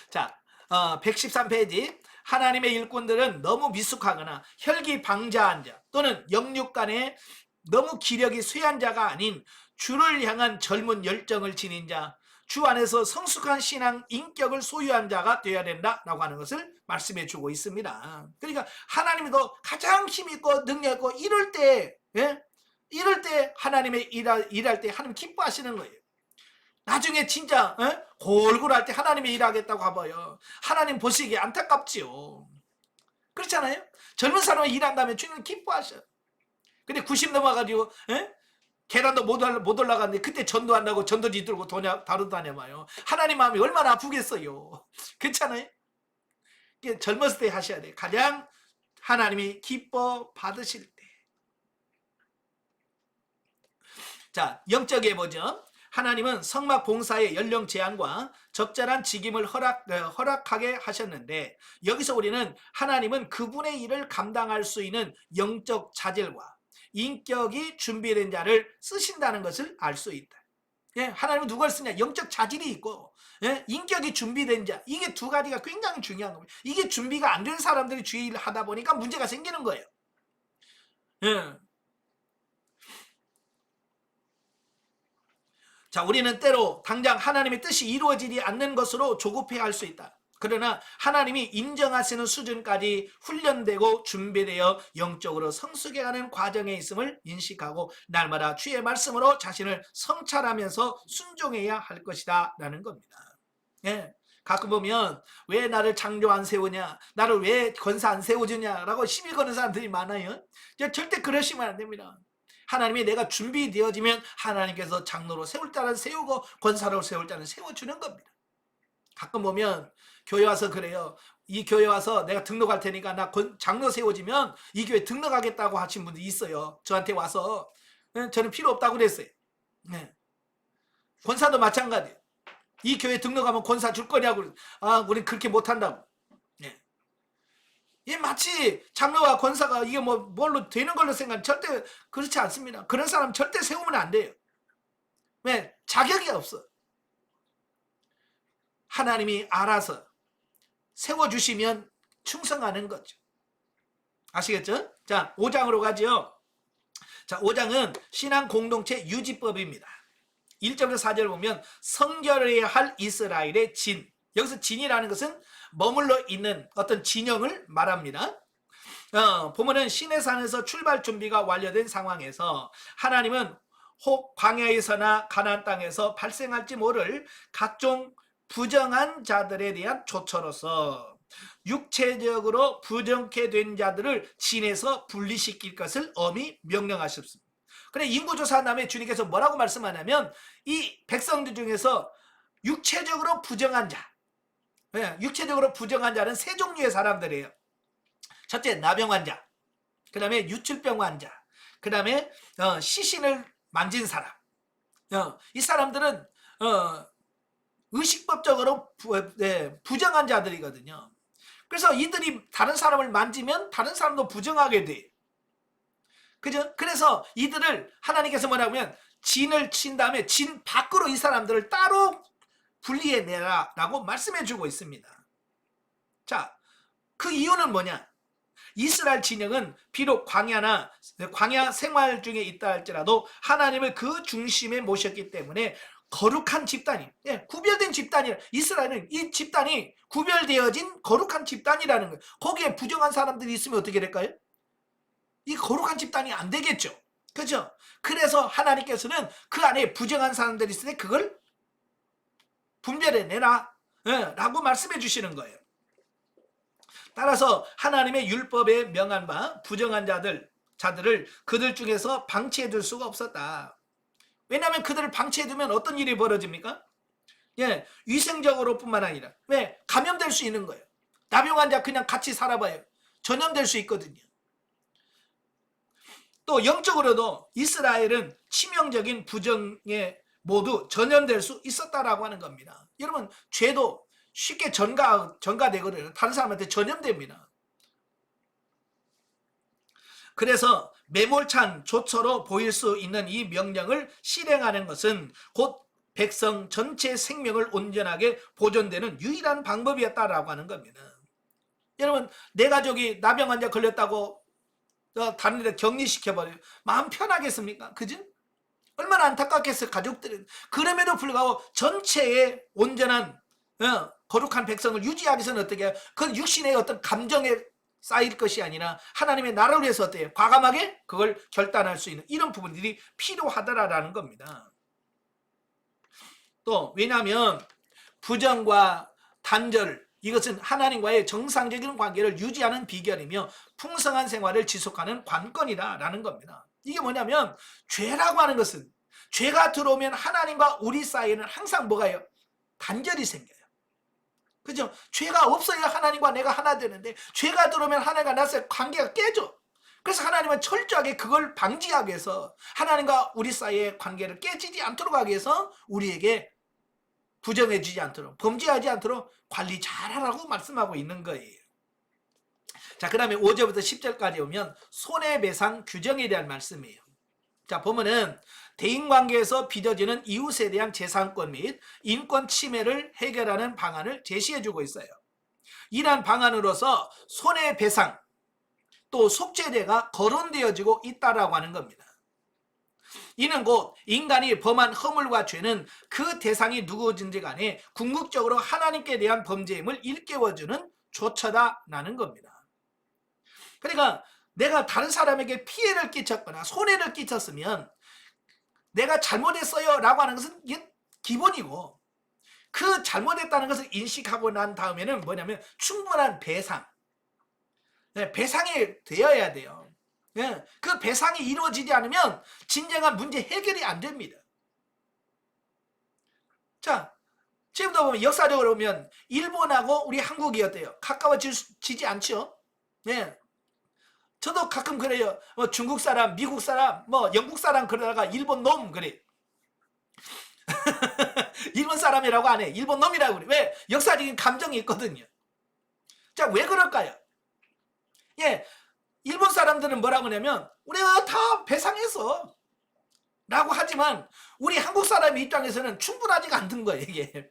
Speaker 1: 자, 113페이지. 하나님의 일꾼들은 너무 미숙하거나 혈기방자한 자 또는 영육간에 너무 기력이 쇠한 자가 아닌 주를 향한 젊은 열정을 지닌 자, 주 안에서 성숙한 신앙 인격을 소유한 자가 되어야 된다라고 하는 것을 말씀해 주고 있습니다. 그러니까 하나님도 가장 힘있고 능력있고 이럴 때 하나님의 일할 때 하나님 기뻐하시는 거예요. 나중에 진짜 골골 할 때 하나님의 일하겠다고 가봐요. 하나님 보시기에 안타깝지요. 그렇잖아요. 젊은 사람이 일한다면 주님 기뻐하셔요. 근데 90 넘어가지고 계단도 못 올라갔는데 그때 전도한다고 전도지 들고 다루 다녀봐요. 하나님 마음이 얼마나 아프겠어요. 그렇잖아요. 젊었을 때 하셔야 돼요. 가장 하나님이 기뻐 받으실 때. 자, 영적에 보죠. 하나님은 성막 봉사의 연령 제한과 적절한 직임을 허락하게 하셨는데 여기서 우리는 하나님은 그분의 일을 감당할 수 있는 영적 자질과 인격이 준비된 자를 쓰신다는 것을 알 수 있다. 예, 하나님은 누굴 쓰냐? 영적 자질이 있고 인격이 준비된 자. 이게 두 가지가 굉장히 중요한 겁니다. 이게 준비가 안 된 사람들이 주의를 하다 보니까 문제가 생기는 거예요. 예. 자, 우리는 때로 당장 하나님의 뜻이 이루어지지 않는 것으로 조급해할 수 있다. 그러나 하나님이 인정하시는 수준까지 훈련되고 준비되어 영적으로 성숙해가는 과정에 있음을 인식하고 날마다 주의 말씀으로 자신을 성찰하면서 순종해야 할 것이다 라는 겁니다. 예. 가끔 보면 왜 나를 장로 안 세우냐, 나를 왜 권사 안 세워주냐라고 시비 거는 사람들이 많아요. 절대 그러시면 안 됩니다. 하나님이 내가 준비되어지면 하나님께서 장로로 세울 자는 세우고 권사로 세울 자는 세워주는 겁니다. 가끔 보면 교회 와서 그래요. 이 교회 와서 내가 등록할 테니까 나 장로 세워지면 이 교회 등록하겠다고 하신 분들이 있어요. 저한테 와서 저는 필요 없다고 그랬어요. 네. 권사도 마찬가지예요. 이 교회 등록하면 권사 줄 거냐고. 우린 그렇게 못한다고. 이 마치 장로와 권사가 이게 뭘로 되는 걸로 생각하면 절대 그렇지 않습니다. 그런 사람 절대 세우면 안 돼요. 왜? 자격이 없어. 하나님이 알아서 세워주시면 충성하는 거죠. 아시겠죠? 자, 5장으로 가죠. 자, 5장은 신앙 공동체 유지법입니다. 1절에서 4절 보면 성결해야 할 이스라엘의 진. 여기서 진이라는 것은 머물러 있는 어떤 진영을 말합니다. 보면은 시내산에서 출발 준비가 완료된 상황에서 하나님은 혹 광야에서나 가나안 땅에서 발생할지 모를 각종 부정한 자들에 대한 조처로서 육체적으로 부정케 된 자들을 진에서 분리시킬 것을 엄히 명령하셨습니다. 그래 인구조사한 다음에 주님께서 뭐라고 말씀하냐면 이 백성들 중에서 육체적으로 부정한 자, 육체적으로 부정한 자는 세 종류의 사람들이에요. 첫째 나병 환자, 그 다음에 유출병 환자, 그 다음에 시신을 만진 사람. 이 사람들은 의식법적으로 부정한 자들이거든요. 그래서 이들이 다른 사람을 만지면 다른 사람도 부정하게 돼. 그죠? 그래서 이들을 하나님께서 뭐라면 진을 친 다음에 진 밖으로 이 사람들을 따로 분리해내라 라고 말씀해 주고 있습니다. 자, 그 이유는 뭐냐? 이스라엘 진영은 비록 광야 생활 중에 있다 할지라도 하나님을 그 중심에 모셨기 때문에 거룩한 집단이, 구별된 집단이라. 이스라엘은 이 집단이 구별되어진 거룩한 집단이라는 거예요. 거기에 부정한 사람들이 있으면 어떻게 될까요? 이 거룩한 집단이 안 되겠죠. 그죠? 그래서 하나님께서는 그 안에 부정한 사람들이 있을 때 그걸 분별해내라 라고 말씀해 주시는 거예요. 따라서 하나님의 율법에 명한 바 부정한 자들을 그들 중에서 방치해둘 수가 없었다. 왜냐하면 그들을 방치해두면 어떤 일이 벌어집니까? 위생적으로 뿐만 아니라 왜? 감염될 수 있는 거예요. 나병 환자 그냥 같이 살아봐요. 전염될 수 있거든요. 또 영적으로도 이스라엘은 치명적인 부정에 모두 전염될 수 있었다라고 하는 겁니다. 여러분, 죄도 쉽게 전가되거든요. 다른 사람한테 전염됩니다. 그래서 매몰찬 조처로 보일 수 있는 이 명령을 실행하는 것은 곧 백성 전체 생명을 온전하게 보존되는 유일한 방법이었다라고 하는 겁니다. 여러분, 내 가족이 나병 환자 걸렸다고 다른 데 격리시켜버려요. 마음 편하겠습니까? 그죠? 얼마나 안타깝겠어요, 가족들은. 그럼에도 불구하고 전체의 온전한 거룩한 백성을 유지하기 위해서는 어떻게 해요? 그건 육신의 어떤 감정에 쌓일 것이 아니라 하나님의 나라를 위해서 어때요? 과감하게 그걸 결단할 수 있는 이런 부분들이 필요하더라라는 겁니다. 또 왜냐하면 부정과 단절, 이것은 하나님과의 정상적인 관계를 유지하는 비결이며 풍성한 생활을 지속하는 관건이다라는 겁니다. 이게 뭐냐면 죄라고 하는 것은, 죄가 들어오면 하나님과 우리 사이에는 항상 뭐가요? 단절이 생겨요. 그죠? 죄가 없어야 하나님과 내가 하나 되는데 죄가 들어오면 하나님과 나의 관계가 깨져. 그래서 하나님은 철저하게 그걸 방지하기 위해서 하나님과 우리 사이의 관계를 깨지지 않도록 하기 위해서 우리에게 부정해지지 않도록, 범죄하지 않도록 관리 잘하라고 말씀하고 있는 거예요. 자, 그 다음에 5절부터 10절까지 오면 손해배상 규정에 대한 말씀이에요. 자, 보면은 대인관계에서 빚어지는 이웃에 대한 재산권 및 인권 침해를 해결하는 방안을 제시해주고 있어요. 이러한 방안으로서 손해배상 또 속죄대가 거론되어지고 있다라고 하는 겁니다. 이는 곧 인간이 범한 허물과 죄는 그 대상이 누구든지 간에 궁극적으로 하나님께 대한 범죄임을 일깨워주는 조처다라는 겁니다. 그러니까 내가 다른 사람에게 피해를 끼쳤거나 손해를 끼쳤으면 내가 잘못했어요 라고 하는 것은 이게 기본이고, 그 잘못했다는 것을 인식하고 난 다음에는 뭐냐면 충분한 배상, 배상이 되어야 돼요. 그 배상이 이루어지지 않으면 진정한 문제 해결이 안 됩니다. 자, 지금도 보면 역사적으로 보면 일본하고 우리 한국이 어때요? 가까워지지 않죠? 저도 가끔 그래요. 중국 사람, 미국 사람, 영국 사람 그러다가 일본 놈 그래. 일본 사람이라고 안 해. 일본 놈이라고 그래. 왜? 역사적인 감정이 있거든요. 자, 왜 그럴까요? 일본 사람들은 뭐라고 하냐면 우리가 다 배상했어 라고 하지만 우리 한국 사람의 입장에서는 충분하지가 않는 거예요, 이게.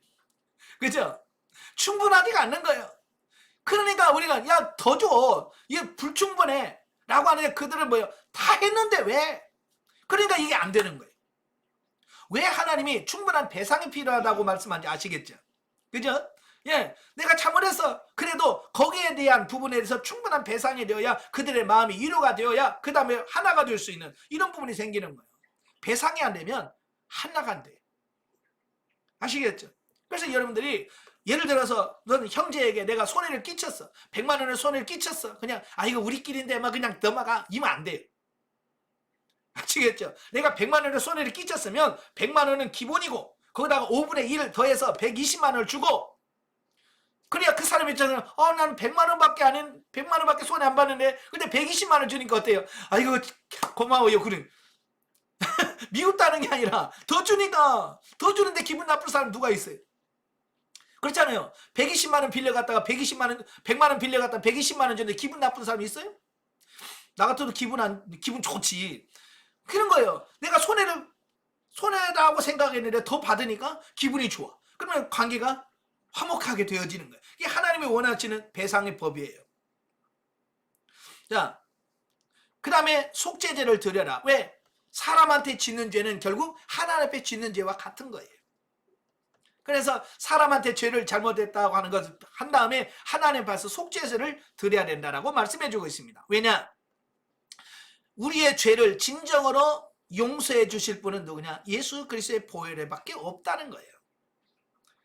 Speaker 1: 그죠? 충분하지가 않는 거예요. 그러니까 우리가 야, 더 줘. 이게 불충분해 라고 하는데 그들은 뭐예요? 다 했는데 왜? 그러니까 이게 안 되는 거예요. 왜 하나님이 충분한 배상이 필요하다고 말씀하는지 아시겠죠? 그죠? 내가 잘못했어. 그래도 거기에 대한 부분에 대해서 충분한 배상이 되어야 그들의 마음이 위로가 되어야 그 다음에 하나가 될 수 있는 이런 부분이 생기는 거예요. 배상이 안 되면 하나가 안 돼. 아시겠죠? 그래서 여러분들이 예를 들어서 너는 형제에게 내가 손해를 끼쳤어. 100만 원을 손해를 끼쳤어. 그냥 이거 우리끼리인데 막 그냥 넘어가. 이면 안 돼요. 아시겠죠? 내가 100만 원을 손해를 끼쳤으면 100만 원은 기본이고 거기다가 5분의 1을 더해서 120만 원을 주고, 그래야 그 사람 입장에서는 나는 100만 원밖에 안 100만 원밖에 손해 안 봤는데 근데 120만 원 주니까 어때요? 아이고 고마워요. 그래. 미웠다는 게 아니라 더 주니까, 더 주는데 기분 나쁠 사람 누가 있어요? 그렇잖아요. 120만 원 빌려갔다가 100만 원 빌려갔다가 120만 원 줬는데 기분 나쁜 사람이 있어요? 나 같아도 기분 좋지. 그런 거예요. 내가 손해라고 생각했는데 더 받으니까 기분이 좋아. 그러면 관계가 화목하게 되어지는 거예요. 이게 하나님이 원하시는 배상의 법이에요. 자, 그 다음에 속죄제를 드려라. 왜? 사람한테 짓는 죄는 결국 하나님 앞에 짓는 죄와 같은 거예요. 그래서 사람한테 죄를 잘못했다고 하는 것을 한 다음에 하나님 앞에서 속죄제를 드려야 된다라고 말씀해 주고 있습니다. 왜냐? 우리의 죄를 진정으로 용서해 주실 분은 누구냐? 예수 그리스도의 보혈에밖에 없다는 거예요.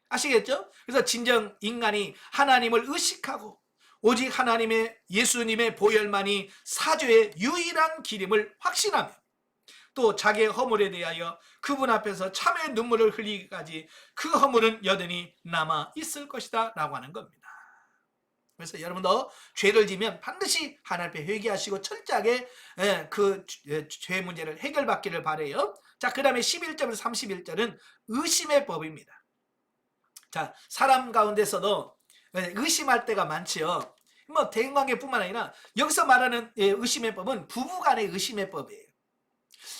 Speaker 1: 아시겠죠? 그래서 진정 인간이 하나님을 의식하고 오직 하나님의 예수님의 보혈만이 사죄의 유일한 길임을 확신하며 또 자기의 허물에 대하여 그분 앞에서 참의 눈물을 흘리기까지 그 허물은 여전히 남아 있을 것이다 라고 하는 겁니다. 그래서 여러분도 죄를 지면 반드시 하나님 앞에 회개하시고 철저하게 그 죄 문제를 해결받기를 바라요. 자, 그 다음에 11절부터 31절은 의심의 법입니다. 자, 사람 가운데서도 의심할 때가 많지요. 뭐 대인관계뿐만 아니라 여기서 말하는 의심의 법은 부부간의 의심의 법이에요.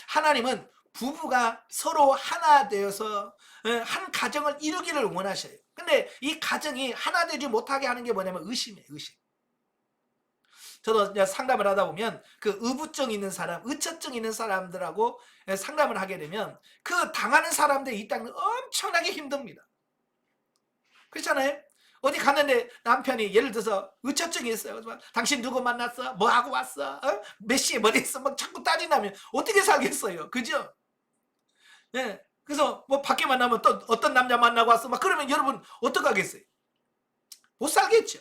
Speaker 1: 하나님은 부부가 서로 하나 되어서 한 가정을 이루기를 원하셔요. 근데 이 가정이 하나 되지 못하게 하는 게 뭐냐면 의심이에요. 의심. 저도 상담을 하다 보면 그 의부증 있는 사람, 의처증 있는 사람들하고 상담을 하게 되면 그 당하는 사람들이 이 땅은 엄청나게 힘듭니다. 그렇잖아요? 어디 갔는데 남편이 예를 들어서 의처증이 있어요. 당신 누구 만났어? 뭐 하고 왔어? 몇 시에 뭐 했어? 막 자꾸 따진다면 어떻게 살겠어요? 그죠? 네. 그래서 뭐 밖에 만나면 또 어떤 남자 만나고 왔어? 막 그러면 여러분 어떡하겠어요? 못 살겠죠.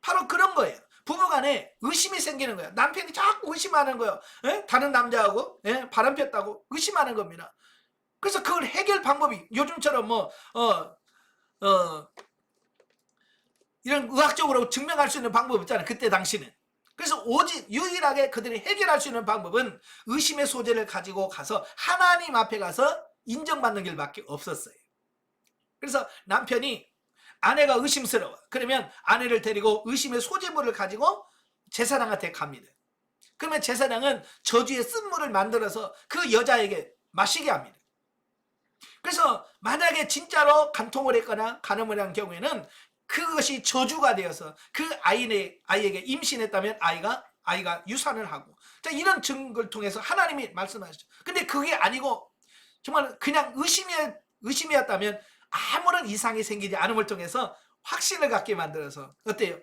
Speaker 1: 바로 그런 거예요. 부부간에 의심이 생기는 거예요. 남편이 자꾸 의심하는 거예요. 다른 남자하고 바람 폈다고 의심하는 겁니다. 그래서 그걸 해결 방법이 요즘처럼 이런 의학적으로 증명할 수 있는 방법이 없잖아요. 그때 당시는. 그래서 오직 유일하게 그들이 해결할 수 있는 방법은 의심의 소재를 가지고 가서 하나님 앞에 가서 인정받는 길밖에 없었어요. 그래서 남편이 아내가 의심스러워. 그러면 아내를 데리고 의심의 소재물을 가지고 제사장한테 갑니다. 그러면 제사장은 저주의 쓴물을 만들어서 그 여자에게 마시게 합니다. 그래서 만약에 진짜로 간통을 했거나 간음을 한 경우에는 그것이 저주가 되어서 그 아이에게 임신했다면 아이가 유산을 하고, 자, 이런 증거를 통해서 하나님이 말씀하시죠. 근데 그게 아니고 정말 그냥 의심이었다면 아무런 이상이 생기지 않음을 통해서 확신을 갖게 만들어서 어때요?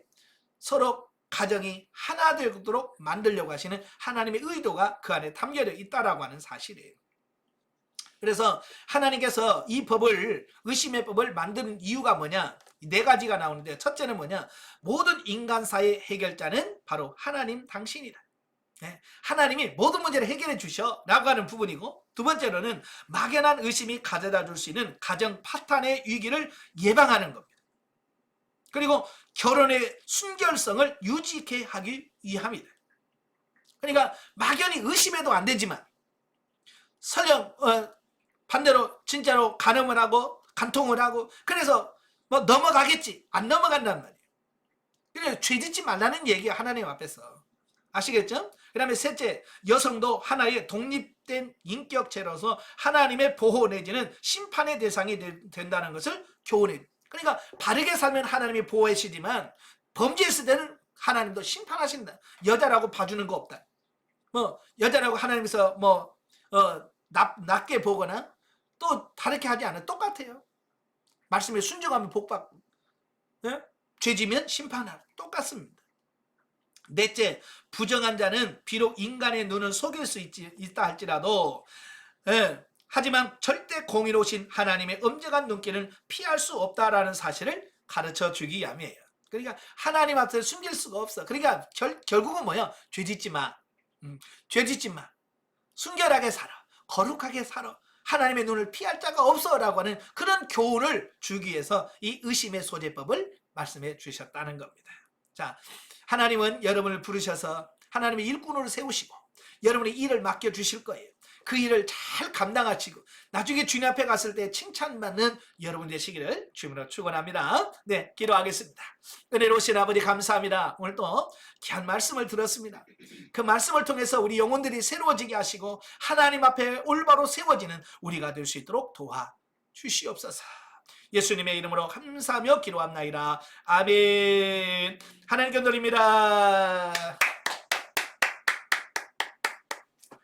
Speaker 1: 서로 가정이 하나 되도록 만들려고 하시는 하나님의 의도가 그 안에 담겨져 있다라고 하는 사실이에요. 그래서 하나님께서 이 법을, 의심의 법을 만든 이유가 뭐냐? 네 가지가 나오는데, 첫째는 뭐냐? 모든 인간사의 해결자는 바로 하나님 당신이다. 하나님이 모든 문제를 해결해 주셔 라고 하는 부분이고, 두 번째로는 막연한 의심이 가져다 줄 수 있는 가정 파탄의 위기를 예방하는 겁니다. 그리고 결혼의 순결성을 유지케 하기 위함이다. 그러니까 막연히 의심해도 안 되지만 설령 반대로 진짜로 간음을 하고 간통을 하고 그래서 뭐 넘어가겠지, 안 넘어간단 말이에요. 그래서 죄 짓지 말라는 얘기야, 하나님 앞에서. 아시겠죠? 그 다음에 셋째, 여성도 하나의 독립된 인격체로서 하나님의 보호 내지는 심판의 대상이 된다는 것을 교훈해. 그러니까 바르게 살면 하나님이 보호하시지만 범죄했을 때는 하나님도 심판하신다. 여자라고 봐주는 거 없다. 뭐 여자라고 하나님께서 낮게 보거나 또 다르게 하지 않아요. 똑같아요. 말씀에 순종하면 복받고, 죄지면 심판하라. 똑같습니다. 넷째, 부정한 자는 비록 인간의 눈을 속일 수 있다 할지라도 하지만 절대 공의로우신 하나님의 엄정한 눈길은 피할 수 없다라는 사실을 가르쳐 주기 위함이에요. 그러니까 하나님 앞에 숨길 수가 없어. 그러니까 결국은 뭐야? 죄짓지 마. 죄짓지 마. 순결하게 살아. 거룩하게 살아. 하나님의 눈을 피할 자가 없어라고 하는 그런 교훈을 주기 위해서 이 의심의 소재법을 말씀해 주셨다는 겁니다. 자, 하나님은 여러분을 부르셔서 하나님의 일꾼으로 세우시고 여러분의 일을 맡겨주실 거예요. 그 일을 잘 감당하시고 나중에 주님 앞에 갔을 때 칭찬받는 여러분 되시기를 주님으로 축원합니다. 네, 기도하겠습니다. 은혜로우신 아버지 감사합니다. 오늘 또 귀한 말씀을 들었습니다. 그 말씀을 통해서 우리 영혼들이 새로워지게 하시고 하나님 앞에 올바로 세워지는 우리가 될 수 있도록 도와주시옵소서. 예수님의 이름으로 감사하며 기도합나이다. 아멘. 하나님께 드립니다.